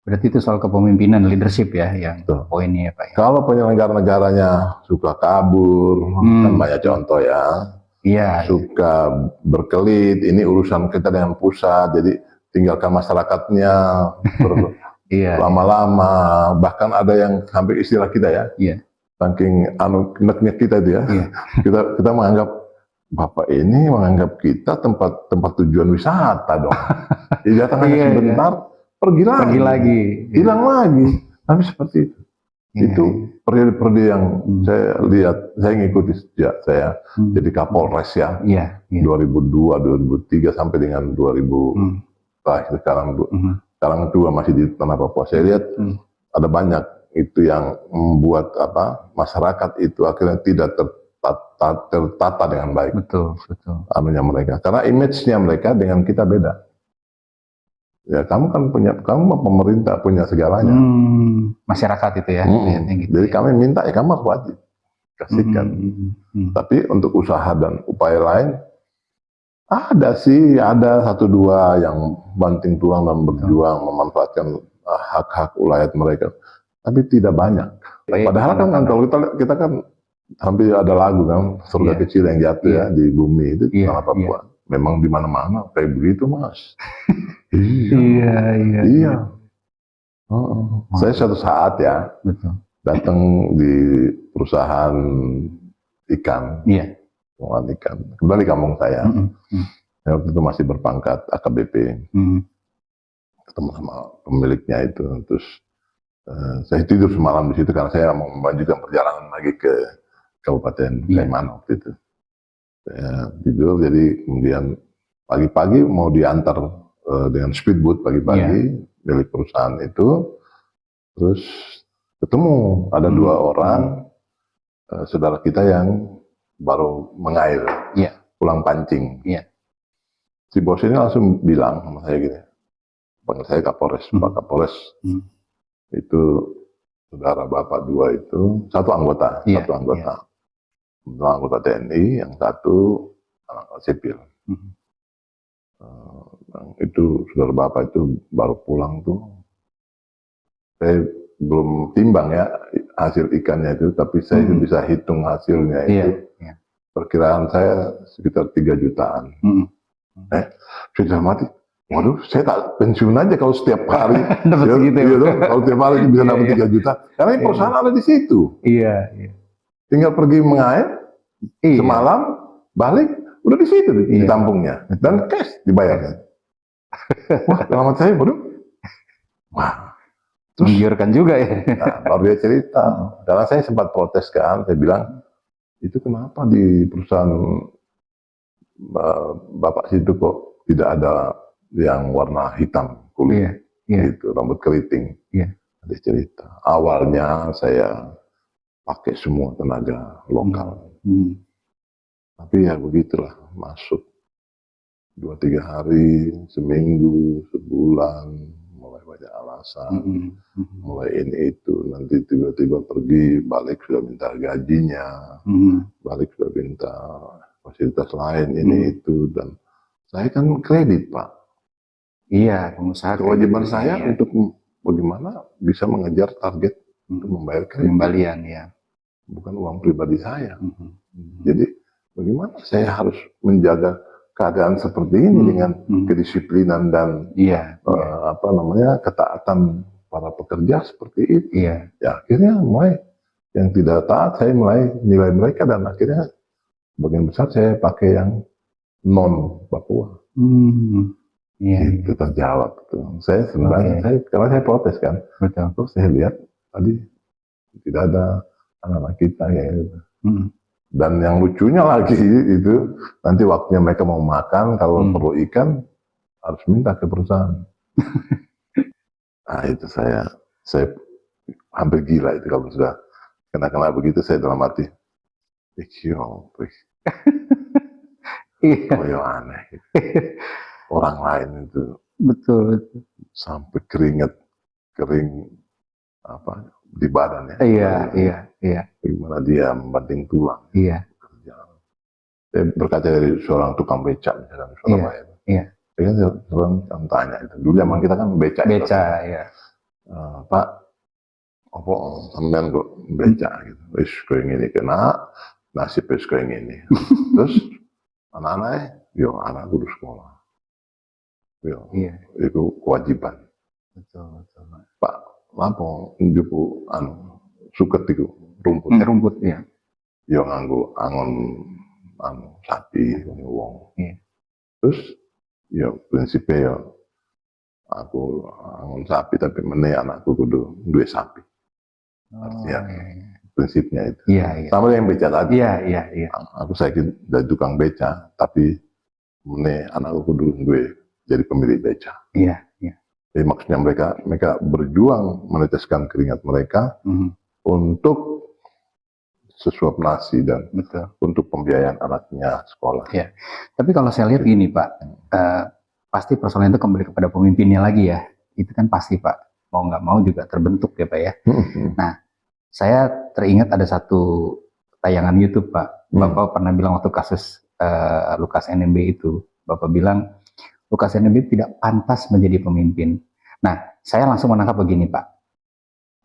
Berarti itu soal kepemimpinan, leadership ya, yang poinnya ya, Pak. Kalau penyelenggara negaranya suka kabur, kan banyak contoh ya. Suka berkelit, ini urusan kita dengan pusat, jadi tinggalkan masyarakatnya lama-lama, bahkan ada yang hampir istilah kita ya, saking nek-nek kita itu ya, kita menganggap Bapak ini menganggap kita tempat tujuan wisata dong. Jadi datang hanya sebentar, pergi lagi, hilang lagi, tapi seperti itu. Itu periode-periode yang saya lihat, saya ngikuti sejak saya jadi Kapolres ya, 2002, 2003 sampai dengan 2000, sekarang juga masih di tanah Papua. Saya lihat ada banyak itu yang membuat masyarakat itu akhirnya tidak tertata dengan baik. Betul. Anunya mereka, karena image-nya mereka dengan kita beda. Ya kamu kan kamu pemerintah punya segalanya. Masyarakat itu ya. Gitu, jadi kami minta ya kamu harus wajib kasihkan. Tapi untuk usaha dan upaya lain ada 1-2 yang banting tulang dan berjuang memanfaatkan hak-hak ulayat mereka. Tapi tidak banyak. Padahal kan kalau kita kan hampir ada lagu kan, surga kecil yang jatuh ya di bumi itu tanah Papua. Memang di mana-mana kayak begitu, Mas. Iya. Saya suatu saat ya datang di perusahaan ikan, pengolahan ikan. Kebetulan di kampung saya. Saya waktu itu masih berpangkat AKBP. Ketemu sama pemiliknya itu, terus saya tidur semalam di situ karena saya mau melanjutkan perjalanan lagi ke Kabupaten Sleman waktu itu. Saya tidur, jadi kemudian pagi-pagi mau diantar dengan speedboat pagi-pagi milik perusahaan itu, terus ketemu ada 2 orang saudara kita yang baru mengair, pulang pancing. Si bos ini langsung bilang sama saya gini, panggil saya Kapolres, Pak Kapolres, itu saudara bapak 2 itu satu anggota, anggota TNI, yang satu sipil. Itu saudara bapak itu baru pulang tuh, saya belum timbang ya hasil ikannya itu, tapi saya bisa hitung hasilnya itu. Perkiraan saya sekitar 3 jutaan. Sudah mati. Waduh, saya tak pensiun aja kalau setiap hari. Dapat segitu ya. Kalau setiap hari bisa dapat 3 juta. Karena perusahaan ada di situ. Iya. Tinggal pergi mengair, semalam, balik, udah di situ ditampungnya. Dan cash dibayarnya. Wah, selamat saya, waduh. Wah. Terus menggiurkan juga ya. Nah, baru dia cerita. Karena saya sempat protes kan, saya bilang, itu kenapa di perusahaan bapak situ kok tidak ada yang warna hitam kulit, gitu, rambut keriting. Dia cerita, awalnya saya pakai semua tenaga lokal, tapi ya begitulah, masuk 2-3 hari, seminggu, sebulan, mulai banyak alasan, mulai ini itu, nanti tiba-tiba pergi, balik sudah minta gajinya, balik sudah minta fasilitas lain, ini itu, dan saya kan kredit Pak. Iya, pengusaha. Kewajiban saya untuk bagaimana bisa mengejar target untuk membayar kredit. Kembalian ya. Bukan uang pribadi saya. Jadi bagaimana saya harus menjaga keadaan seperti ini dengan kedisiplinan dan ketaatan para pekerja seperti itu. Ya akhirnya mulai yang tidak taat saya mulai nilai mereka, dan akhirnya bagian besar saya pakai yang non Papua. Itu terjawab. Saya sebenarnya karena saya protes kan. Terus saya lihat tadi tidak ada anak-anak kita ya. Dan yang lucunya lagi itu nanti waktunya mereka mau makan, kalau perlu ikan harus minta ke perusahaan. Nah itu saya hampir gila itu kalau sudah kena begitu. Saya dalam hati, yang aneh. Orang lain itu betul sampai kering di badan ya. Iya. Gimana dia membanting tulang. Iya. Saya berkaca dari seorang tukang becak misalnya di Surabaya. Iya. Saya kan sering tanya itu. Dulu zaman kita kan becak. Ya. Pak, apa sampean kok becak gitu. Wis koyo ngene kena nasib wis koyo ngene. Terus anak-anaknya, yo anak kudu sekolah. Itu kewajiban. Betul. Pak, apa njupu suket itu rumput ya. Yo nganggo angon sapi wong. Terus yo prinsipnya yo aku angon sapi tapi meneh anakku kudu duwe sapi. Artinya prinsipnya itu. Sama yang beca tadi. Iya. Aku saiki dari tukang beca tapi meneh anakku kudu duwe jadi pemilik beca. Iya. Jadi maksudnya mereka berjuang meneteskan keringat mereka untuk sesuap nasi dan untuk pembiayaan anaknya sekolah. Iya. Tapi kalau saya lihat gini Pak, pasti persoalan itu kembali kepada pemimpinnya lagi ya. Itu kan pasti Pak, mau nggak mau juga terbentuk ya Pak ya. Nah, saya teringat ada satu tayangan YouTube Pak. Bapak pernah bilang waktu kasus Lukas NMB itu, Bapak bilang Lukas NMB tidak pantas menjadi pemimpin. Nah, saya langsung menangkap begini Pak.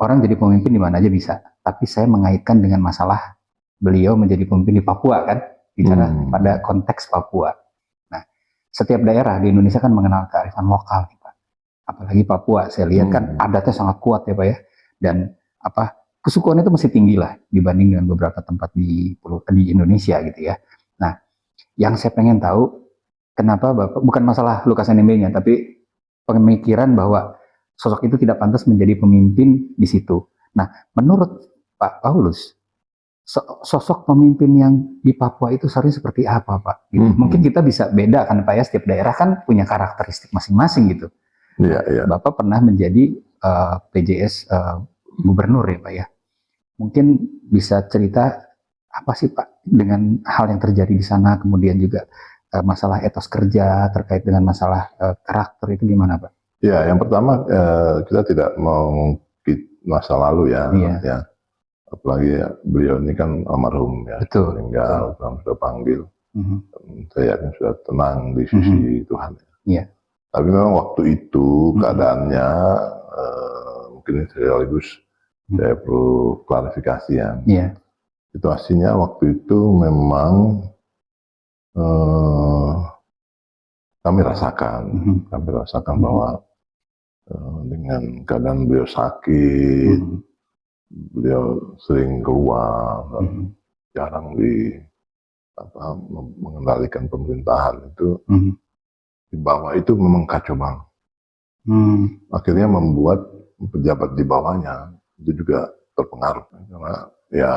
Orang jadi pemimpin di mana aja bisa, tapi saya mengaitkan dengan masalah beliau menjadi pemimpin di Papua kan, bicara pada konteks Papua. Nah, setiap daerah di Indonesia kan mengenal kearifan lokal nih Pak. Apalagi Papua, saya lihat kan adatnya sangat kuat ya Pak ya. Dan kesukuan itu masih tinggi lah dibanding dengan beberapa tempat di Indonesia gitu ya. Nah, yang saya pengen tahu, kenapa Bapak, bukan masalah Lukas NMB-nya, tapi pemikiran bahwa sosok itu tidak pantas menjadi pemimpin di situ. Nah, menurut Pak Paulus, sosok pemimpin yang di Papua itu seharusnya seperti apa Pak? Gitu. Mungkin kita bisa beda kan Pak ya, setiap daerah kan punya karakteristik masing-masing gitu. Iya. Bapak pernah menjadi PJS gubernur ya Pak ya. Mungkin bisa cerita apa sih Pak dengan hal yang terjadi di sana, kemudian juga masalah etos kerja terkait dengan masalah karakter itu gimana Pak? Ya, yang pertama kita tidak mau masa lalu ya. Apalagi beliau ini kan almarhum ya, meninggal, sudah panggil. Saya yakin sudah tenang di sisi Tuhan. Iya. Tapi memang waktu itu keadaannya mungkin sekaligus saya perlu klarifikasi ya. Iya. Situasinya waktu itu memang kami rasakan bahwa dengan keadaan beliau sakit, beliau sering keluar, jarang mengendalikan pemerintahan itu. Di bawah itu memang kacau banget. Akhirnya membuat pejabat di bawahnya itu juga terpengaruh karena ya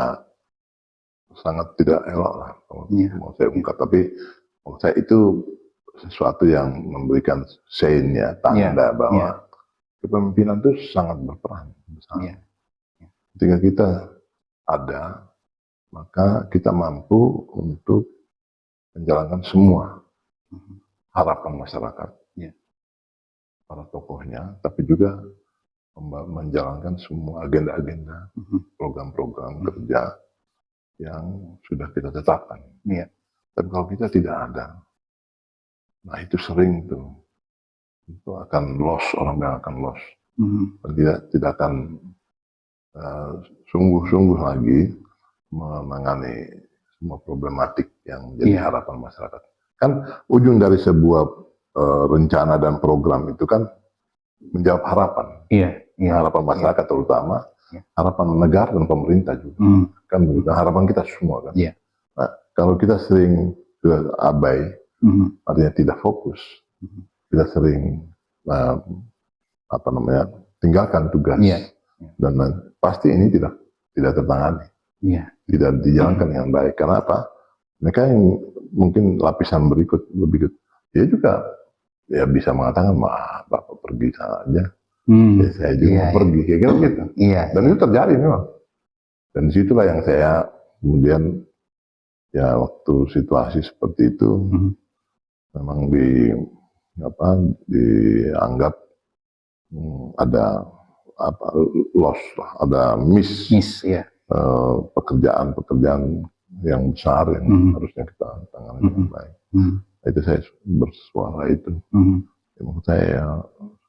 sangat tidak elok lah kalau mau saya ungkap. Tapi menurut saya itu sesuatu yang memberikan sign-nya, tanda bahwa kepemimpinan itu sangat berperan besar. Ketika kita ada, maka kita mampu untuk menjalankan semua harapan masyarakat, para tokohnya, tapi juga menjalankan semua agenda-agenda, program-program kerja yang sudah kita tetapkan. Tapi kalau kita tidak ada, nah itu sering tuh, itu akan loss, orang yang akan loss. Tidak akan sungguh-sungguh lagi menangani semua problematik yang menjadi harapan masyarakat. Kan ujung dari sebuah rencana dan program itu kan menjawab harapan. Harapan masyarakat terutama, harapan negara dan pemerintah juga. Kan begitu, harapan kita semua kan. Nah, kalau kita sering abai, artinya tidak fokus, kita sering tinggalkan tugas, dan pasti ini tidak tertangani, tidak dijalankan dengan baik. Karena apa? Mereka yang mungkin lapisan berikut, dia juga ya bisa mengatakan, Bapak pergi saja, ya saya juga mau pergi, kayak gitu. Dan itu terjadi memang. Dan disitulah yang saya kemudian ya waktu situasi seperti itu memang dianggap ada loss lah, ada miss pekerjaan yang besar yang harusnya kita tangani dengan baik. Itu saya bersuara itu. Menurut saya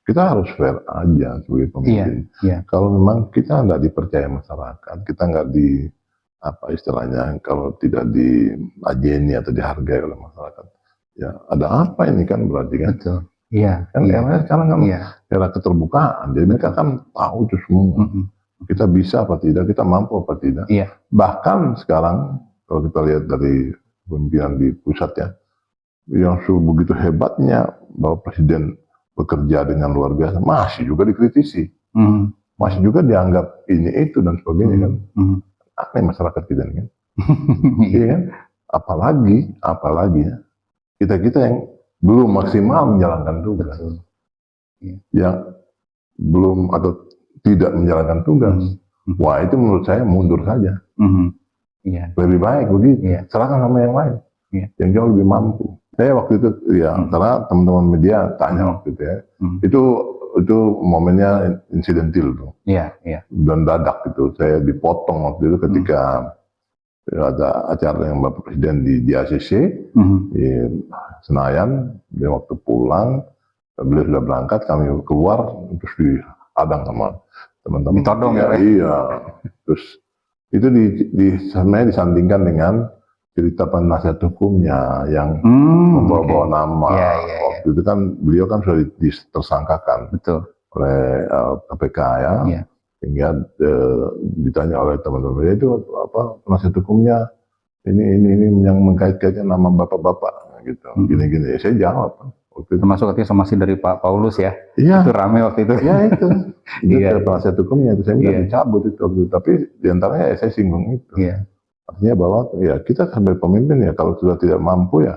kita harus fair aja sebagai pemimpin. Kalau memang kita nggak dipercaya masyarakat, kita nggak istilahnya kalau tidak diajeni atau dihargai oleh masyarakat, ya ada apa ini kan berarti kan? Era sekarang kan era keterbukaan, jadi mereka kan tahu itu semua. Kita bisa apa tidak, kita mampu apa tidak. Bahkan sekarang kalau kita lihat dari pemimpinan di pusat ya, yang begitu hebatnya bahwa presiden bekerja dengan luar biasa, masih juga dikritisi, masih juga dianggap ini itu dan sebagainya kan. Aneh masyarakat kita ini kan. Iya kan? Apalagi ya, kita yang belum maksimal menjalankan tugas, yang belum atau tidak menjalankan tugas, wah itu menurut saya mundur saja. Lebih baik begitu, serahkan sama yang lain, yang jauh lebih mampu. Saya waktu itu karena teman-teman media tanya waktu itu ya, itu momennya insidentil tuh, dan dadak gitu. Saya dipotong waktu itu ketika ada acara yang Bapak Presiden di JACC di Senayan. Dia waktu pulang, beliau sudah berangkat, kami keluar terus dihadang sama teman-teman. Ditodong Terus itu sebenarnya disandingkan dengan cerita penasihat hukumnya yang membawa-bawa nama. Waktu itu kan beliau kan sudah tersangkakan oleh KPK ya. Sehingga ditanya oleh teman-teman itu apa penasihat hukumnya ini yang mengkait-kaitkan nama bapak-bapak gitu, gini-gini. Saya jawab waktu itu. Termasuk katanya somasi dari Pak Paulus ya. Itu rame waktu itu. Itu penasihat hukumnya itu saya minta dicabut itu waktu itu. Tapi diantaranya saya singgung itu. Artinya bahwa ya kita sebagai pemimpin ya kalau sudah tidak mampu ya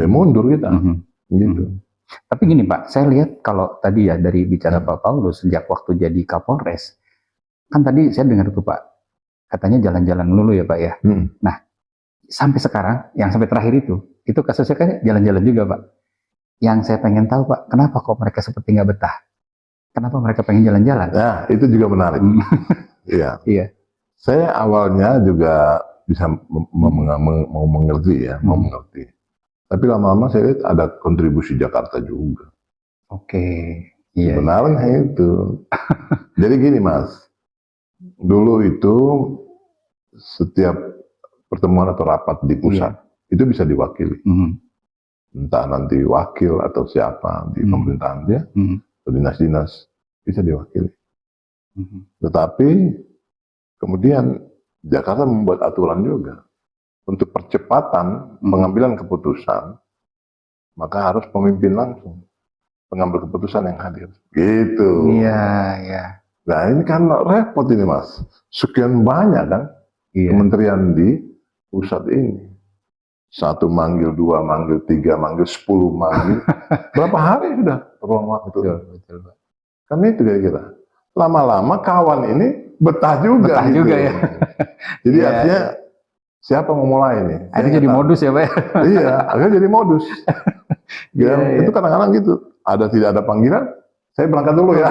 mundur kita, gitu. Tapi gini Pak, saya lihat kalau tadi ya dari bicara Pak Paulus sejak waktu jadi Kapolres, kan tadi saya dengar tuh Pak, katanya jalan-jalan dulu ya Pak ya. Nah, sampai sekarang, yang sampai terakhir itu kasusnya kan jalan-jalan juga Pak. Yang saya pengen tahu Pak, kenapa kok mereka seperti nggak betah? Kenapa mereka pengen jalan-jalan? Nah, itu juga menarik. Iya. Saya awalnya juga bisa mau mengerti ya, mau mengerti. Tapi lama-lama saya lihat ada kontribusi Jakarta juga. Oke. Iya. Sebenarnya itu. Jadi gini Mas, dulu itu setiap pertemuan atau rapat di pusat itu bisa diwakili. Entah nanti wakil atau siapa di pemerintahan dia, atau dinas-dinas bisa diwakili. Tetapi kemudian Jakarta membuat aturan juga untuk percepatan pengambilan keputusan, maka harus pemimpin langsung pengambil keputusan yang hadir. Gitu. Iya, iya. Nah ini kan repot ini Mas. Sekian banyak kan kementerian di pusat ini. 1 manggil, 2 manggil, 3 manggil, 10 manggil. Berapa hari sudah ruang waktu? Betul. Kan itu kira-kira. Lama-lama kawan ini betah juga. Betah gitu. juga ya. Jadi artinya siapa mau mulai ini? Akhirnya jadi modus ya Pak? Iya, akhirnya jadi modus. Itu kadang-kadang gitu. Tidak ada panggilan, saya berangkat dulu ya.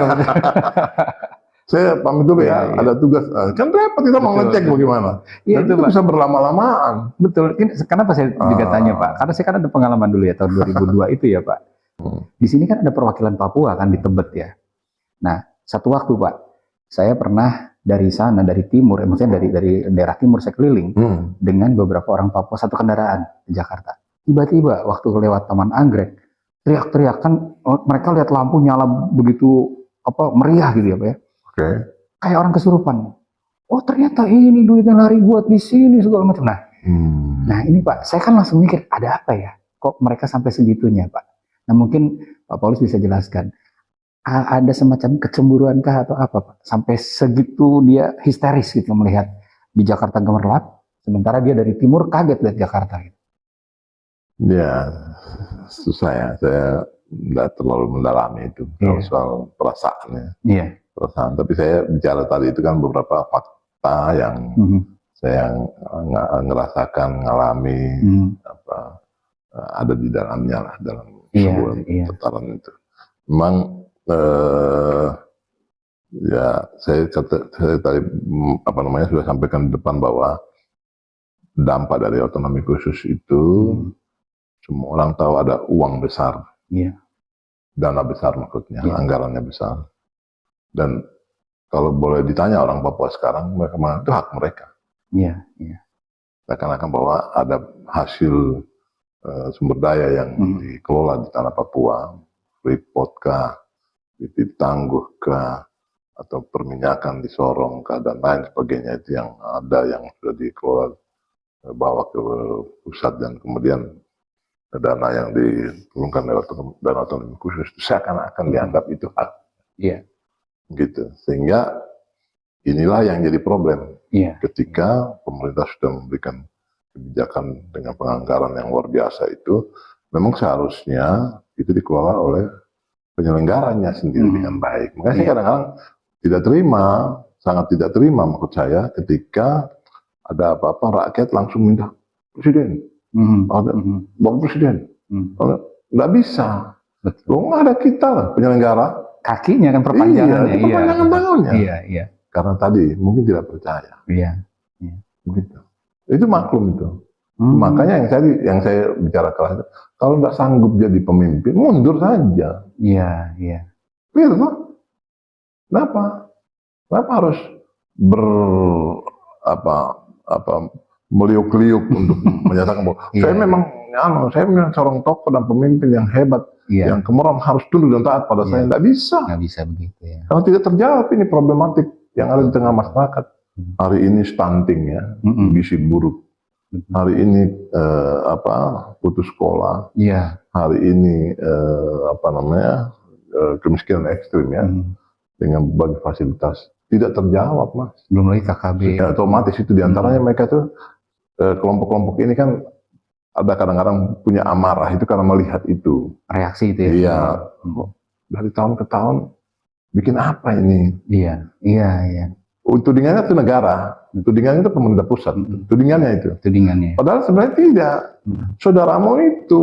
Saya pamit dulu ya, ada tugas. Kan repot kita mau ngecek bagaimana. Iya itu bisa berlama-lamaan. Betul. Ini kenapa saya juga tanya Pak? Karena saya kan ada pengalaman dulu ya tahun 2002 itu ya Pak. Di sini kan ada perwakilan Papua kan di Tebet ya. Nah, satu waktu Pak, saya pernah dari sana, dari timur, maksudnya dari daerah timur saya keliling dengan beberapa orang Papua satu kendaraan di Jakarta. Tiba-tiba waktu lewat Taman Anggrek, teriak-teriak kan mereka lihat lampu nyala begitu meriah gitu ya Pak ya. Kayak orang kesurupan. Oh ternyata ini duitnya lari buat di sini segala macam. Nah ini Pak, saya kan langsung mikir ada apa ya? Kok mereka sampai segitunya Pak? Nah mungkin Pak Paulus bisa jelaskan. Ada semacam kecemburuan kah atau apa Pak? Sampai segitu dia histeris gitu melihat di Jakarta gemerlap, sementara dia dari timur kaget lihat Jakarta. Gitu. Ya susah ya. Saya tidak terlalu mendalami itu soal perasaannya. Iya. Perasaan. Tapi saya bicara tadi itu kan beberapa fakta yang saya ngerasakan, ngalami, ada di dalamnya lah dalam sebuah tataran itu. Memang ya saya tadi sudah sampaikan di depan bahwa dampak dari otonomi khusus itu semua orang tahu ada uang besar, dana besar maksudnya, anggarannya besar. Dan kalau boleh ditanya orang Papua sekarang, mereka itu hak mereka. Seakan-akan bahwa ada hasil sumber daya yang dikelola di tanah Papua, Freeport kah, Bibit Tangguh kah, atau perminyakan di Sorong kah, dan lain sebagainya itu yang ada yang sudah dikelola bawa ke pusat dan kemudian dana yang diturunkan lewat dana otonomi khusus itu seakan-akan dianggap itu hak. Gitu. Sehingga inilah yang jadi problem ketika pemerintah sudah memberikan kebijakan dengan penganggaran yang luar biasa itu, memang seharusnya itu dikelola oleh penyelenggaranya sendiri dengan baik. Makanya saya kadang-kadang tidak terima, sangat tidak terima maksud saya ketika ada apa-apa rakyat langsung minta presiden, Bapak Presiden, nggak bisa. Loh, nggak ada kita lah penyelenggara. Kakinya kan perpanjangannya. Itu perpanjangan tangannya. Iya. Karena tadi mungkin tidak percaya. Begitu. Itu maklum itu. Makanya yang saya bicarakan itu, kalau nggak sanggup jadi pemimpin, mundur saja. Iya. Betul. Kenapa harus meliuk-liuk untuk menyatakan bahwa saya memang seorang tokoh dan pemimpin yang hebat, yang kemudian harus tunduk dan taat pada saya. Nggak bisa. Nggak bisa begitu ya. Kalau tidak terjawab ini problematik yang ada di tengah masyarakat. Hari ini stunting ya, gizi buruk. Hari ini putus sekolah. Hari ini kemiskinan ekstrim ya, dengan berbagai fasilitas tidak terjawab Mas. Belum lagi KKB. Ya, otomatis itu diantaranya mereka tuh kelompok-kelompok ini kan ada kadang-kadang punya amarah itu karena melihat itu. Reaksi itu ya? Iya. Dari tahun ke tahun, bikin apa ini? Iya. Tudingannya itu negara, tudingannya itu pemerintah pusat, tudingannya itu. Padahal sebenarnya tidak. Saudaramu itu,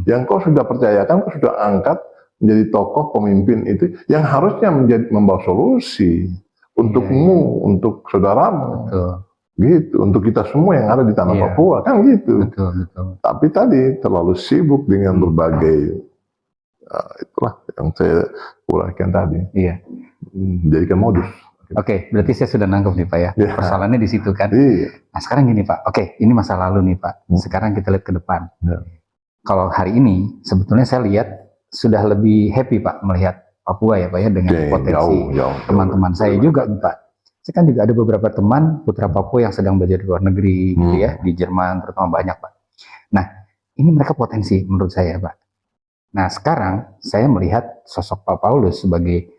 yang kau sudah percayakan, kau sudah angkat menjadi tokoh pemimpin itu, yang harusnya membawa solusi untukmu, untuk saudaramu. gitu untuk kita semua yang ada di tanah Iya. Papua kan gitu. Betul, betul. Tapi tadi terlalu sibuk dengan berbagai itulah yang saya uraikan tadi. Iya. Jadikan modus. Oke, berarti saya sudah nangkep nih Pak ya. Iya. Persoalannya di situ kan. Iya. Nah sekarang gini Pak, oke ini masa lalu nih Pak. Sekarang kita lihat ke depan. Ya. Kalau hari ini sebetulnya saya lihat sudah lebih happy Pak melihat Papua ya Pak ya dengan Oke, potensi jauh. teman-teman saya juga nih Pak. Saya kan juga ada beberapa teman putra Papua yang sedang belajar di luar negeri gitu ya, di Jerman terutama banyak Pak. Nah ini mereka potensi menurut saya Pak. Nah sekarang saya melihat sosok Pak Paulus sebagai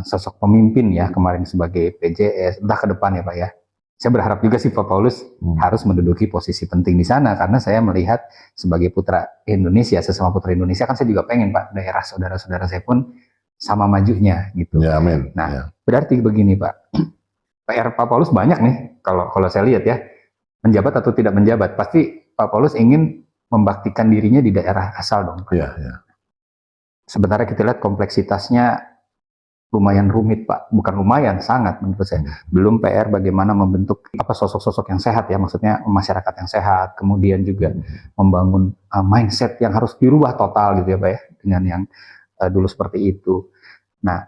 sosok pemimpin ya, kemarin sebagai PJS, entah ke depan ya Pak ya. Saya berharap juga sih Pak Paulus harus menduduki posisi penting di sana, karena saya melihat sebagai putra Indonesia, sesama putra Indonesia kan saya juga pengen Pak, daerah saudara-saudara saya pun sama majunya gitu. Ya, amin. Nah Ya. berarti begini Pak, PR Pak Paulus banyak nih, kalau saya lihat ya, menjabat atau tidak menjabat, pasti Pak Paulus ingin membaktikan dirinya di daerah asal dong Pak. Ya, ya. Sebenarnya kita lihat kompleksitasnya lumayan rumit Pak, bukan lumayan, sangat menurut saya. Belum PR bagaimana membentuk sosok-sosok yang sehat ya, maksudnya masyarakat yang sehat, kemudian juga membangun mindset yang harus dirubah total gitu ya Pak ya, dengan yang dulu seperti itu. Nah,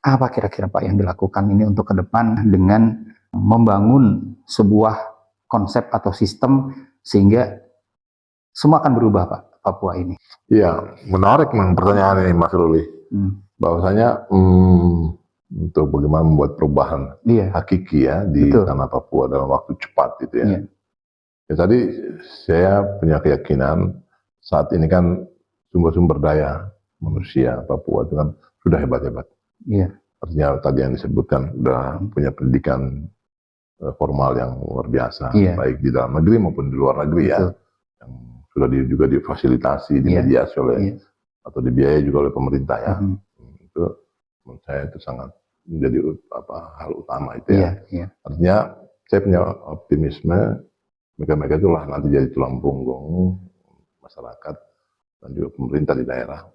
apa kira-kira Pak yang dilakukan ini untuk ke depan dengan membangun sebuah konsep atau sistem sehingga semua akan berubah Pak, Papua ini? Iya, menarik memang pertanyaan ini Mas Ruli. Bahwasanya untuk bagaimana membuat perubahan hakiki ya di tanah Papua dalam waktu cepat gitu ya. Ya tadi saya punya keyakinan saat ini kan sumber-sumber daya manusia Papua itu kan sudah hebat-hebat. Iya. Artinya tadi yang disebutkan sudah punya pendidikan formal yang luar biasa, baik di dalam negeri maupun di luar negeri ya, yang sudah juga difasilitasi, dimediasi oleh atau dibiayai juga oleh pemerintah ya. Itu menurut saya itu sangat menjadi hal utama itu ya. Artinya saya punya optimisme mereka itulah nanti jadi tulang punggung masyarakat dan juga pemerintah di daerah.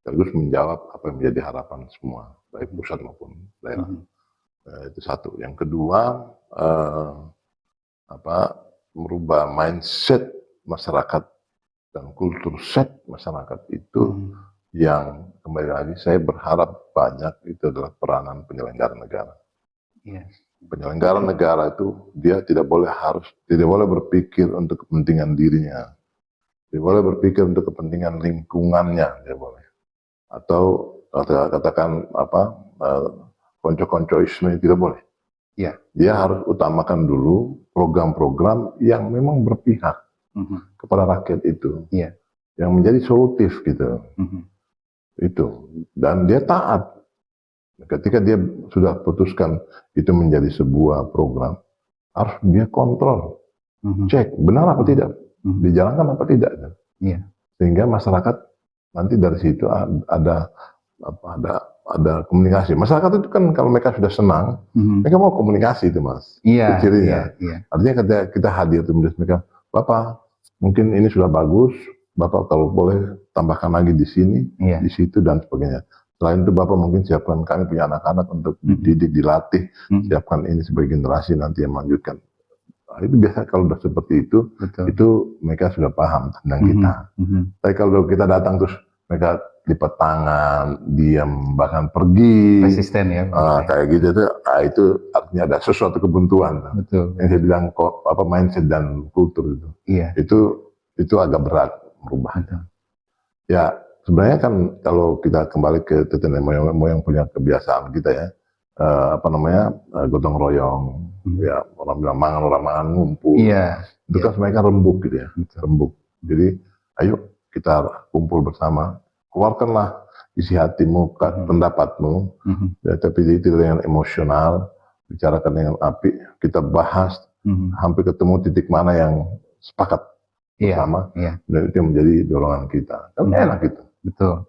Sekaligus menjawab apa yang menjadi harapan semua, baik pusat maupun daerah. Itu satu. Yang kedua, merubah mindset masyarakat dan kultur set masyarakat itu yang kembali lagi saya berharap banyak itu adalah peranan penyelenggara negara. Penyelenggara negara itu dia tidak boleh berpikir untuk kepentingan dirinya, tidak boleh berpikir untuk kepentingan lingkungannya, dia boleh. Atau katakan konco-koncoisme tidak boleh. Dia harus utamakan dulu program-program yang memang berpihak kepada rakyat itu, yang menjadi solutif gitu. Itu dan dia taat. Ketika dia sudah putuskan itu menjadi sebuah program, harus dia kontrol, cek benar apa tidak, dijalankan apa tidak. Sehingga masyarakat nanti dari situ ada komunikasi. Masyarakat itu kan kalau mereka sudah senang, mereka mau komunikasi itu Mas. Cirinya. Artinya ketika kita hadir itu mereka, Bapak mungkin ini sudah bagus, Bapak kalau boleh tambahkan lagi di sini, di situ dan sebagainya. Selain itu Bapak mungkin siapkan, kami punya anak-anak untuk dididik, dilatih, siapkan ini sebagai generasi nanti yang melanjutkan. Nah, itu biasa kalau sudah seperti itu mereka sudah paham tentang kita. Tapi kalau kita datang terus mereka lipat tangan, diam, bahkan pergi, resisten ya. Kayak gitu itu artinya ada sesuatu kebuntuan. Yang saya bilang mindset dan kultur itu. Itu agak berat merubah. Ya sebenarnya kan kalau kita kembali ke nenek moyang punya kebiasaan kita ya, gotong royong, ya orang bilang mangan ngumpul. Itu kan sebenarnya kan rembuk gitu ya, rembuk. Jadi ayo kita kumpul bersama, keluarkanlah isi hatimu, pendapatmu, ya, tapi itu dengan emosional, bicarakan dengan api, kita bahas, hampir ketemu titik mana yang sepakat bersama, dan itu yang menjadi dorongan kita. Kan enak gitu.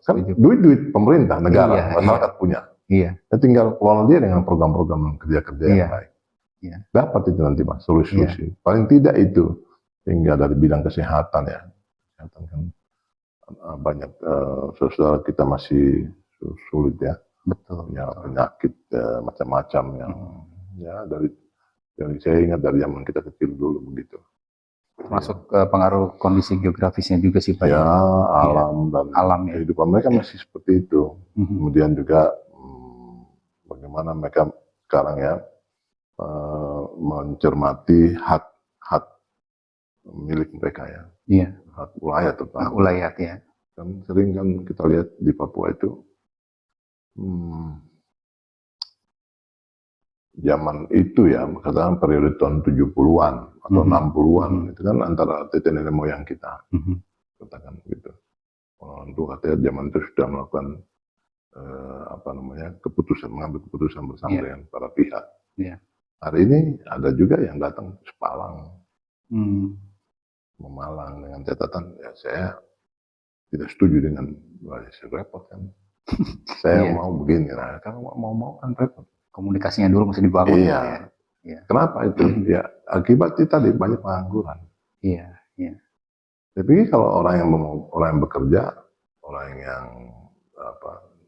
Kan duit pemerintah, negara, masyarakat punya. Ya, tinggal kelola dia dengan program-program kerja-kerja yang baik. Dapat itu nanti Mas, solusi-solusi. Paling tidak itu, hingga dari bidang kesehatan ya. Kesehatan kan banyak saudara kita masih sulit ya. Punya penyakit macam-macam yang ya dari Yang saya ingat dari zaman kita kecil dulu begitu. Termasuk pengaruh kondisi geografisnya juga sih Pak. Ya, alam dan Alam ya. kehidupan mereka masih seperti itu. Kemudian juga bagaimana mereka sekarang ya mencermati hak milik mereka ya. Iya. Hak ulayat terutama. Hak ulayat ya. Kan sering kan kita lihat di Papua itu zaman itu ya, katakan periode tahun 70-an atau 60-an, itu kan antara tete nenek moyang kita, katakan gitu. Orang tua katanya zaman itu sudah melakukan mengambil keputusan bersama dengan para pihak. Hari ini ada juga yang datang ke Sepalang, Memalang dengan catatan ya saya tidak setuju dengan repot kan. Saya mau begini, nah kalau mau kan repot. Komunikasinya dulu mesti dibangun. Iya. Ya. Kenapa itu? Ya akibat itu tadi banyak pengangguran. Iya. Tapi kalau orang yang bekerja, orang yang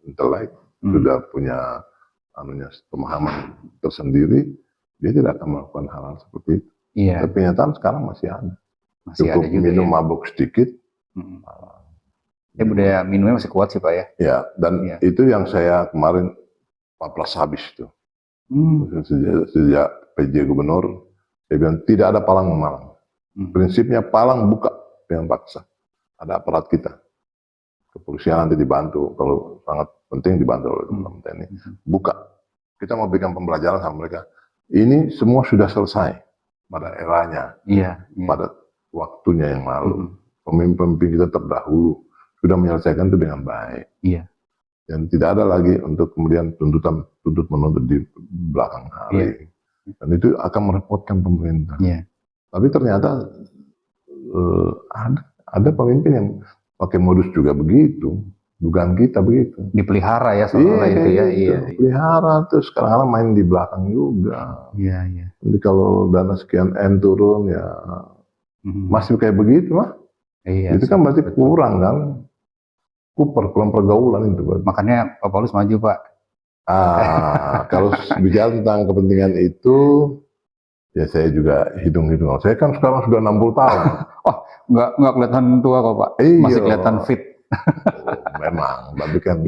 intelek, sudah punya pemahaman tersendiri, dia tidak akan melakukan hal-hal seperti itu. Iya. Tapi kenyataan sekarang masih ada. Masih Cukup ada juga minum mabuk sedikit. Budaya minumnya masih kuat sih Pak ya. Ya, dan itu yang saya kemarin paplas habis itu. Sejak PJ Gubernur, saya bilang tidak ada palang memalang. Prinsipnya palang buka dengan paksa. Ada aparat kita. Kepolisian nanti dibantu, kalau sangat penting dibantu oleh teman-teman TNI. Buka. Kita mau berikan pembelajaran sama mereka. Ini semua sudah selesai pada eranya, pada waktunya yang lalu. Pemimpin-pemimpin kita terdahulu sudah menyelesaikan itu dengan baik. Dan tidak ada lagi untuk kemudian tuntut menuntut di belakang hari. Dan itu akan merepotkan pemerintah. Tapi ternyata ada pemimpin yang pakai modus juga begitu. Dugaan kita begitu. Dipelihara ya soalnya itu ya. Dipelihara terus kadang-kadang main di belakang juga. Jadi kalau dana sekian M turun ya masih kayak begitu lah. Itu kan berarti kurang kan. Kurang pergaulan itu. Makanya Pak Paulus maju Pak. Kalau bicara tentang kepentingan itu, ya saya juga hitung-hitung. Saya kan sekarang sudah 60 tahun. Nggak kelihatan tua kok Pak. Masih kelihatan fit. Memang, tapi kan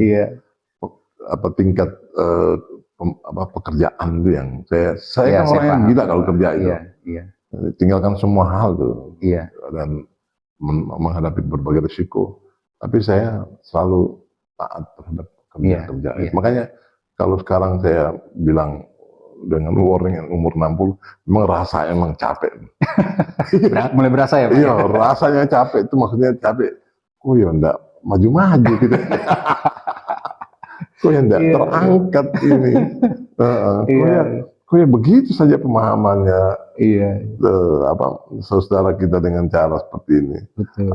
tingkat pekerjaan itu yang saya kan orang yang gila kalau kerja itu. Tinggalkan semua hal tuh. Dan menghadapi berbagai risiko. Tapi saya selalu taat terhadap kerja. Makanya kalau sekarang saya bilang dengan warning yang umur 60, memang rasanya emang capek. Mulai berasa ya Pak? Iya, rasanya capek itu maksudnya capek. Kok ya enggak maju-maju gitu. Kok ya enggak terangkat ini. Kok ya begitu saja pemahamannya. Saudara kita dengan cara seperti ini.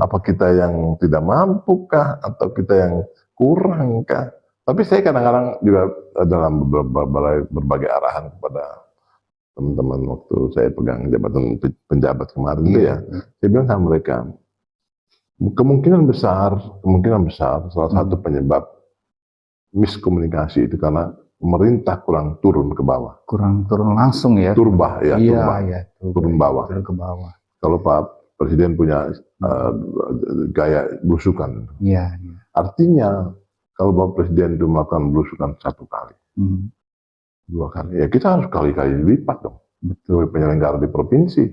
Apa kita yang tidak mampu kah atau kita yang kurang kah? Tapi saya kadang-kadang juga dalam berbagai arahan kepada teman-teman waktu saya pegang jabatan penjabat kemarin itu ya, saya bilang sama mereka, kemungkinan besar salah satu penyebab miskomunikasi itu karena pemerintah kurang turun ke bawah. Kurang turun langsung ya. Turun bawah. Turun ke bawah. Kalau Pak Presiden punya gaya belusukan. Artinya kalau Bapak Presiden itu melakukan belusukan 1 kali, 2 kali, ya kita harus kali-kali lipat dong. Betul. Penyelenggara di provinsi.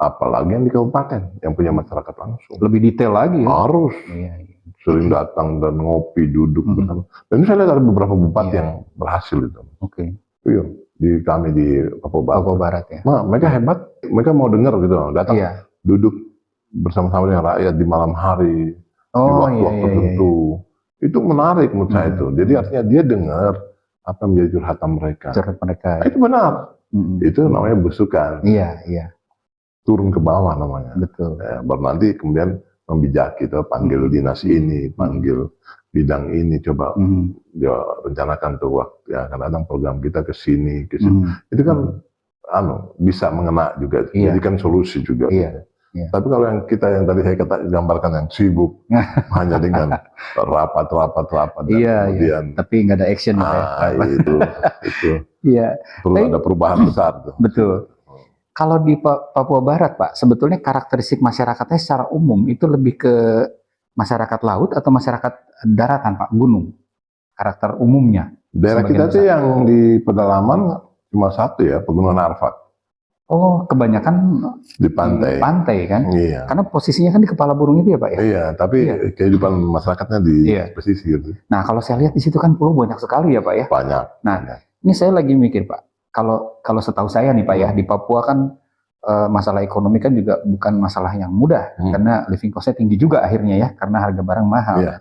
Apalagi yang di kabupaten, yang punya masyarakat langsung. Lebih detail lagi ya? Harus. Sering datang dan ngopi, duduk bersama. Dan ini saya lihat ada beberapa bupati yang berhasil itu. Iya, kami di Papua Barat ya. Nah, mereka hebat, mereka mau dengar gitu, datang duduk bersama-sama dengan rakyat di malam hari, di waktu-waktu tertentu. Itu menarik menurut saya itu. Jadi artinya dia dengar apa yang menjadi curhatan mereka. Itu benar. Itu namanya besukan. Turun ke bawah namanya. Betul. Baru nanti kemudian membijaki, panggil dinas ini, panggil bidang ini, coba dia rencanakan tuh waktu yang akan datang program kita ke sini, ke sini. Itu kan bisa mengena juga, jadi kan solusi juga. Iya. Tapi kalau yang kita yang tadi saya gambarkan yang sibuk hanya dengan rapat dan Iya, kemudian tapi nggak ada action Pak, ya. itu Iya, perlu Tapi- ada perubahan besar tuh. betul. Kalau di Papua Barat Pak, sebetulnya karakteristik masyarakatnya secara umum itu lebih ke masyarakat laut atau masyarakat daratan Pak, gunung? Karakter umumnya. Daerah Sebagian kita tuh besar. yang di pedalaman cuma satu ya, Pegunungan Arfak Oh, kebanyakan di pantai. di pantai kan? Iya. Karena posisinya kan di kepala burung itu ya Pak ya? Iya, tapi Iya. kehidupan masyarakatnya di Iya. pesisir Nah, kalau saya lihat di situ kan pulau banyak sekali ya Pak ya? banyak. Nah, banyak. Ini saya lagi mikir Pak, kalau setahu saya nih Pak ya, di Papua kan masalah ekonomi kan juga bukan masalah yang mudah, karena living cost-nya tinggi juga akhirnya ya, karena harga barang mahal. Iya.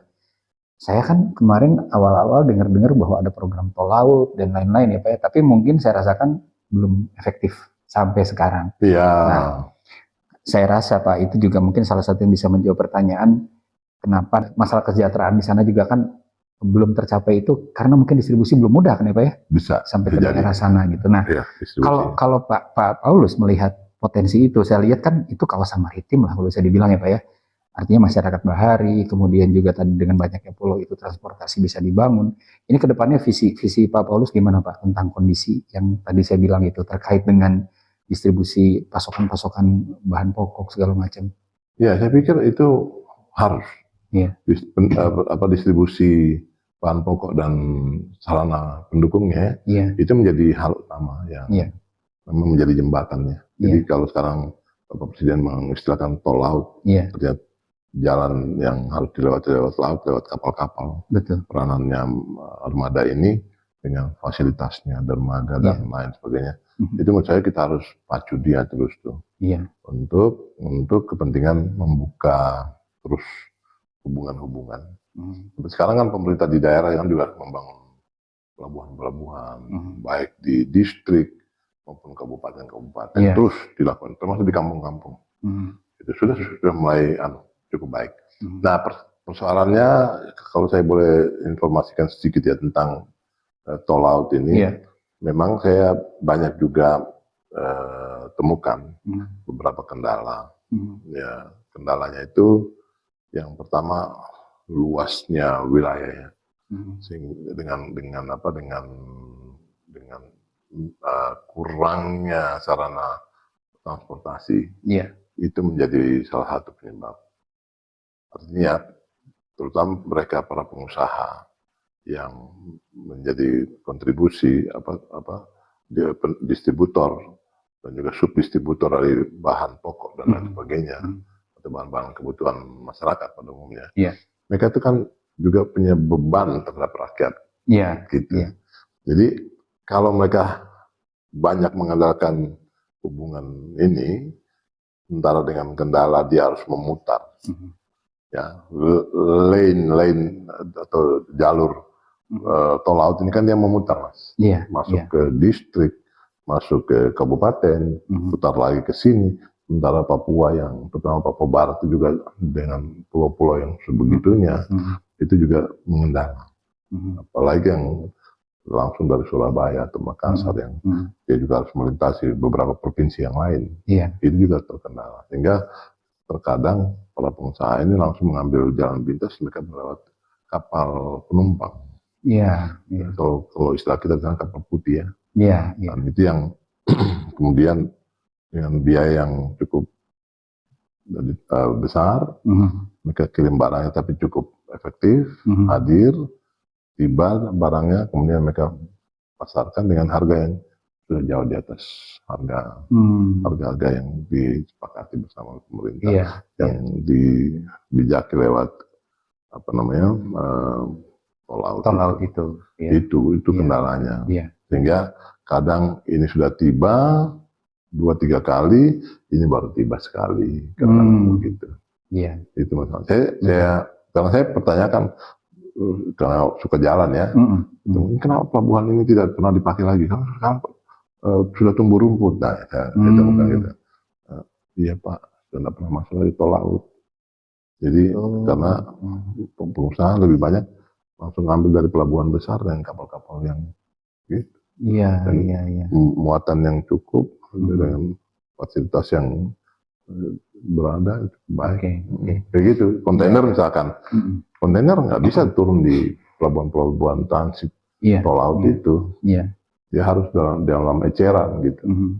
Saya kan kemarin awal-awal dengar-dengar bahwa ada program tol laut dan lain-lain ya Pak ya, tapi mungkin saya rasakan belum efektif sampai sekarang. Iya. Nah, saya rasa Pak itu juga mungkin salah satu yang bisa menjawab pertanyaan kenapa masalah kesejahteraan di sana juga kan belum tercapai itu karena mungkin distribusi belum mudah kan ya Pak ya, Bisa sampai ke jadi. daerah sana gitu. Nah, Iya, distribusi. kalau Pak Paulus melihat potensi itu, saya lihat kan itu kawasan maritim lah kalau bisa dibilang ya Pak ya. Artinya masyarakat bahari, kemudian juga tadi dengan banyaknya pulau itu transportasi bisa dibangun. Ini kedepannya visi Pak Paulus gimana Pak tentang kondisi yang tadi saya bilang itu terkait dengan distribusi pasokan-pasokan bahan pokok segala macam. Ya, saya pikir itu harus. Iya. Distribusi bahan pokok dan sarana pendukungnya Iya. itu menjadi hal utama yang Iya. memang menjadi jembatannya. Jadi Iya. kalau sekarang Bapak Presiden mengistilahkan tol laut, Iya. ternyata jalan yang harus dilewati lewat laut, lewat kapal-kapal. Betul. Peranannya armada ini dengan fasilitasnya, dermaga dan lain sebagainya. Itu menurut saya kita harus pacu dia terus tuh. Iya. Untuk kepentingan membuka terus hubungan-hubungan. Sampai sekarang kan pemerintah di daerah yang juga membangun pelabuhan-pelabuhan, baik di distrik maupun kabupaten-kabupaten, Iya. terus dilakukan, termasuk di kampung-kampung. Itu sudah mulai cukup baik. Nah, persoalannya kalau saya boleh informasikan sedikit ya tentang tol laut ini, memang saya banyak juga temukan beberapa kendala. Ya, kendalanya itu yang pertama luasnya wilayahnya, sehingga dengan kurangnya sarana transportasi, itu menjadi salah satu penyebab. Artinya, terutama mereka para pengusaha yang menjadi kontribusi distributor dan juga subdistributor dari bahan pokok dan lain sebagainya, atau bahan-bahan kebutuhan masyarakat pada umumnya. Mereka itu kan juga punya beban terhadap rakyat. Gitu. Jadi kalau mereka banyak mengandalkan hubungan ini, sementara dengan kendala dia harus memutar, ya lane atau jalur tol laut ini kan dia memutar Mas, masuk ke distrik, masuk ke kabupaten, putar lagi ke sini. Sementara Papua yang terutama Papua Barat itu juga dengan pulau-pulau yang sebegitunya, itu juga mengendala. Apalagi yang langsung dari Surabaya atau Makassar yang dia juga harus melintasi beberapa provinsi yang lain, itu juga terkendala. Sehingga terkadang para pengusaha ini langsung mengambil jalan pintas, mereka melewat kapal penumpang. Kalau istilah kita bilang kapal putih ya. Dan itu yang kemudian dengan biaya yang cukup besar, mereka kirim barangnya tapi cukup efektif, hadir, tiba barangnya, kemudian mereka pasarkan dengan harga yang sudah jauh di atas harga yang disepakati bersama pemerintah, yang dibijaki lewat tol laut itu. Itu kendalanya. Sehingga kadang ini sudah tiba 2-3 kali, ini baru tiba sekali, karena begitu. Itu masalah. Karena saya pertanyakan, karena suka jalan ya, kenapa pelabuhan ini tidak pernah dipakai lagi? Karena sekarang sudah tumbuh rumput. Nah, kita bukan gitu. Iya Pak, sudah tidak pernah masuk lagi tol laut. Jadi karena pengusaha lebih banyak langsung ambil dari pelabuhan besar dan kapal-kapal yang gitu. Muatan yang cukup dengan fasilitas yang berada itu baik. Oke. Kayak gitu. Kontainer misalkan, Mm-mm. kontainer nggak bisa turun di pelabuhan-pelabuhan transit Iya. tol laut itu. Iya. Dia harus dalam eceran gitu. Mhm.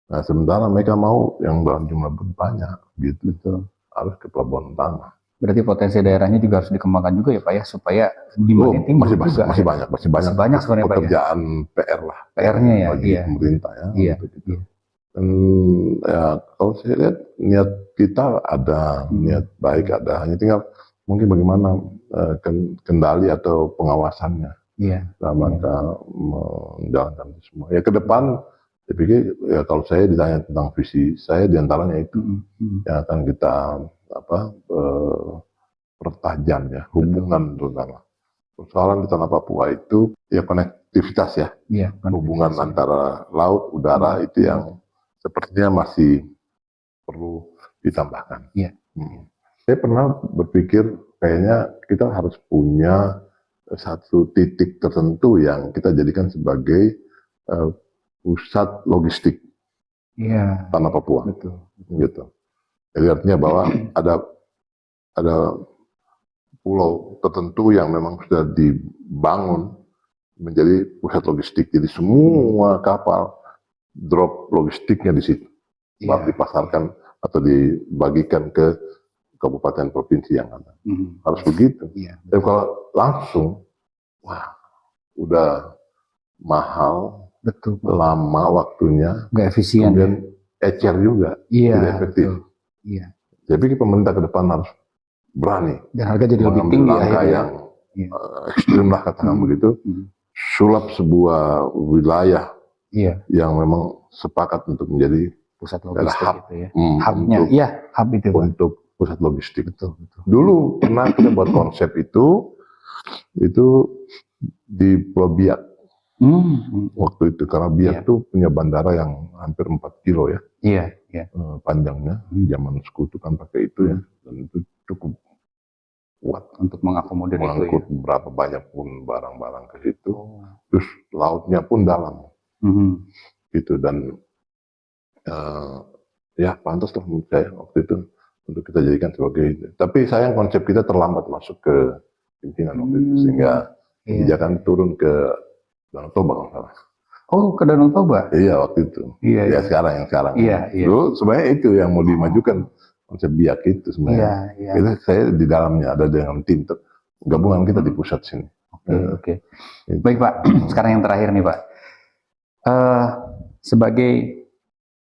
Nah, sementara mereka mau yang dalam jumlah banyak gitu. Betul. Harus ke pelabuhan utama. Berarti potensi daerahnya juga harus dikembangkan juga ya Pak ya, supaya demandnya timbul juga. Masih banyak banyak sebenarnya Pak ya. pekerjaan PR lah. PR-nya ya, bagi iya. pemerintah ya. Iya. Untuk itu. Dan ya kalau saya lihat niat kita ada, niat baik ada. Hanya tinggal mungkin bagaimana kendali atau pengawasannya. Iya. Dalam rangka menjalankan itu semua. Ya ke depan, saya pikir ya kalau saya ditanya tentang visi saya diantaranya itu yang akan kita pertajam ya hubungan terutama. Persoalan di tanah Papua itu ya konektivitas ya. Iya. Hubungan antara laut, udara itu yang sepertinya masih perlu ditambahkan. Iya. Saya pernah berpikir kayaknya kita harus punya satu titik tertentu yang kita jadikan sebagai pusat logistik tanah Papua. Betul. Gitu. Jadi artinya bahwa ada pulau tertentu yang memang sudah dibangun menjadi pusat logistik. Jadi semua kapal drop logistiknya di situ, baru dipasarkan atau dibagikan ke kabupaten provinsi yang ada. Harus begitu. Dan kalau langsung, wah, udah mahal, betul, lama waktunya, nggak efisien, kemudian ecer juga, tidak efektif. Iya. Jadi pemerintah ke depan harus berani. Dan harga jadi lebih tinggi langkah yang ekstrim lah katakan begitu, sulap sebuah wilayah yang memang sepakat untuk menjadi pusat logistik hub, itu ya. Hubnya, hub itu untuk pusat logistik. Betul. Dulu pernah kita buat konsep itu di Pulau Biak. Waktu itu karena Biak itu punya bandara yang hampir 4 kilo ya. Panjangnya, zaman sekutu kan pakai itu ya, dan itu cukup kuat untuk mengakomodir mengangkut berapa banyak pun barang-barang ke situ. Terus lautnya pun dalam, gitu dan ya pantas lah menurut saya waktu itu untuk kita jadikan sebagai. Tapi sayang konsep kita terlambat masuk ke pimpinan waktu itu sehingga kebijakan turun ke Danau Toba kalau salah. Oh, ke Danau Toba? Iya waktu itu. Ya sekarang. Dulu sebenarnya itu yang mau dimajukan konsep Biak itu sebenarnya. Itu saya di dalamnya ada dengan tim gabungan kita di pusat sini. Oke. Baik Pak, sekarang yang terakhir nih Pak. Sebagai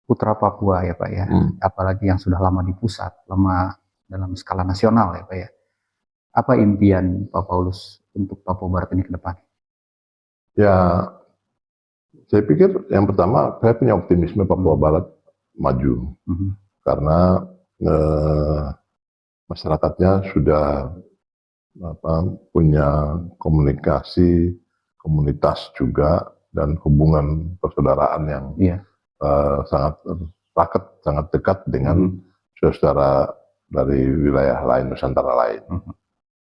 putra Papua ya Pak ya, apalagi yang sudah lama di pusat, lama dalam skala nasional ya Pak ya. Apa impian Pak Paulus untuk Papua Barat ini ke depan? Ya, saya pikir yang pertama saya punya optimisme Papua Barat maju karena masyarakatnya sudah punya komunikasi, komunitas juga dan hubungan persaudaraan yang sangat raket, sangat dekat dengan saudara dari wilayah lain, Nusantara lain.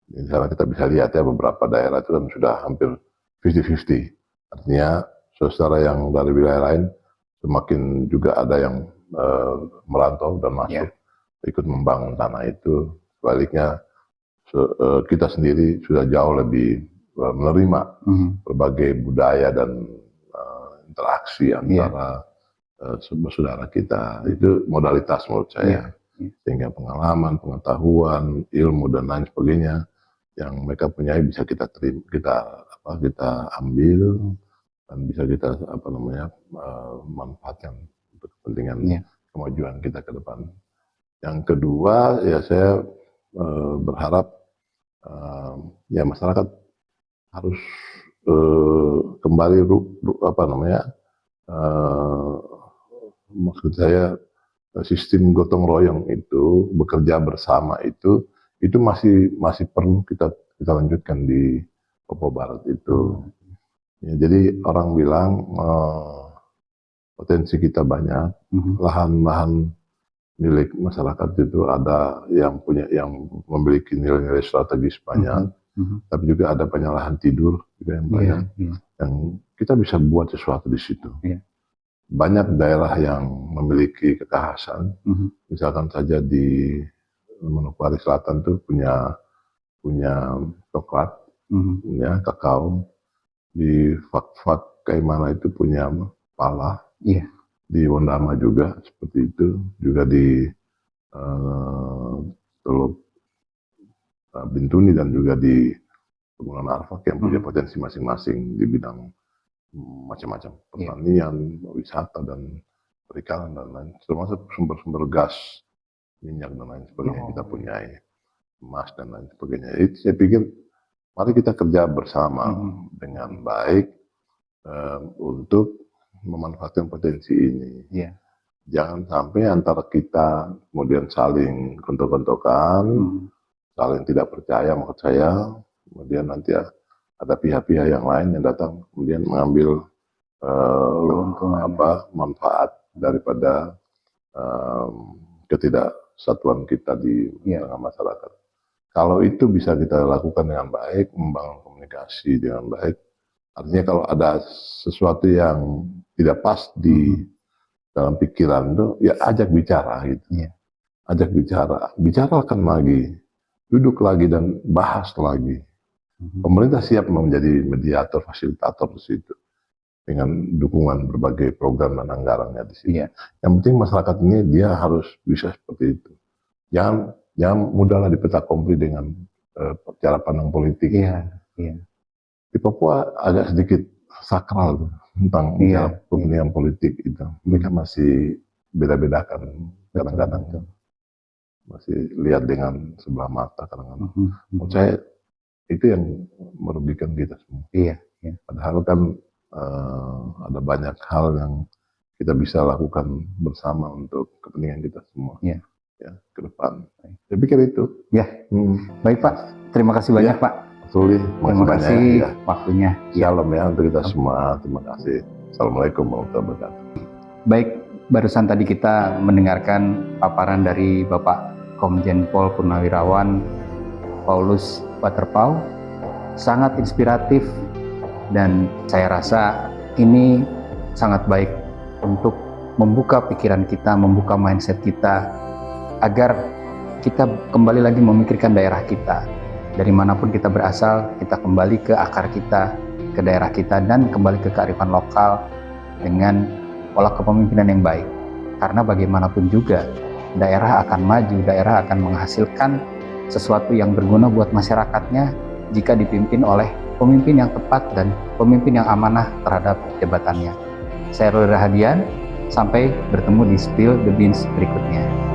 Misalnya kita bisa lihat ya beberapa daerah itu kan sudah hampir 50-50. Artinya saudara yang dari wilayah lain semakin juga ada yang merantau dan masuk ikut membangun tanah itu. Sebaliknya kita sendiri sudah jauh lebih menerima berbagai budaya dan interaksi antara saudara kita. Itu modalitas menurut saya. Sehingga pengalaman, pengetahuan, ilmu dan lain sebagainya yang mereka punya bisa kita terima, kita ambil dan bisa kita manfaatkan untuk kepentingan kemajuan kita ke depan. Yang kedua ya saya berharap ya masyarakat harus kembali maksud saya sistem gotong royong itu bekerja bersama itu masih perlu kita lanjutkan di Papua Barat itu. Ya, jadi orang bilang potensi kita banyak, lahan-lahan milik masyarakat itu ada yang memiliki nilai-nilai strategis banyak, tapi juga ada banyak lahan tidur juga yang banyak, yang kita bisa buat sesuatu di situ. banyak daerah yang memiliki kekhasan. Misalkan saja di Manokwari Selatan tuh punya coklat, ya kakao. Di Fak-Fak Kaimana itu punya pala. Iya. Di Wondama juga seperti itu. Juga di Teluk Bintuni dan juga di Pegunungan Arfak yang punya potensi masing-masing di bidang macam-macam pertanian, wisata dan perikanan dan lain, termasuk sumber-sumber gas, minyak dan lain sebagainya kita punyai, emas dan lain sebagainya. Itu saya pikir mari kita kerja bersama dengan baik untuk memanfaatkan potensi ini. Iya. Jangan sampai antara kita kemudian saling gontok-gontokan, saling tidak percaya maksud saya, kemudian nanti ada pihak-pihak yang lain yang datang kemudian mengambil manfaat daripada ketidaksatuan kita di tengah masyarakat. Kalau itu bisa kita lakukan dengan baik, membangun komunikasi dengan baik, artinya kalau ada sesuatu yang tidak pas di dalam pikiran itu, ya ajak bicara gitu. Ajak bicara, bicarakan lagi, duduk lagi dan bahas lagi. Pemerintah siap menjadi mediator, fasilitator di situ dengan dukungan berbagai program dan anggarannya di sini. Yang penting masyarakat ini dia harus bisa seperti itu. Jangan mudahlah dipetak komplit dengan cara pandang politik. Di Papua agak sedikit sakral tentang kepentingan politik itu. Mereka masih beda-bedakan kadang-kadang. Masih lihat dengan sebelah mata kadang-kadang. Menurut saya itu yang merugikan kita semua. Padahal kan ada banyak hal yang kita bisa lakukan bersama untuk kepentingan kita semua. Ya, ke depan. Saya pikir itu. Baik Pak, terima kasih banyak Pak. Suli, Terima kasih waktunya. Shalom ya untuk kita semua. Terima kasih. Assalamualaikum warahmatullahi wabarakatuh. Baik, barusan tadi kita mendengarkan paparan dari Bapak Komjen Pol Purnawirawan Paulus Waterpauw, sangat inspiratif dan saya rasa ini sangat baik untuk membuka pikiran kita, membuka mindset kita agar kita kembali lagi memikirkan daerah kita. Dari manapun kita berasal, kita kembali ke akar kita, ke daerah kita dan kembali ke kearifan lokal dengan pola kepemimpinan yang baik. Karena bagaimanapun juga daerah akan maju, daerah akan menghasilkan sesuatu yang berguna buat masyarakatnya jika dipimpin oleh pemimpin yang tepat dan pemimpin yang amanah terhadap jabatannya. Saya Ruli Rahadian, sampai bertemu di Spill the Beans berikutnya.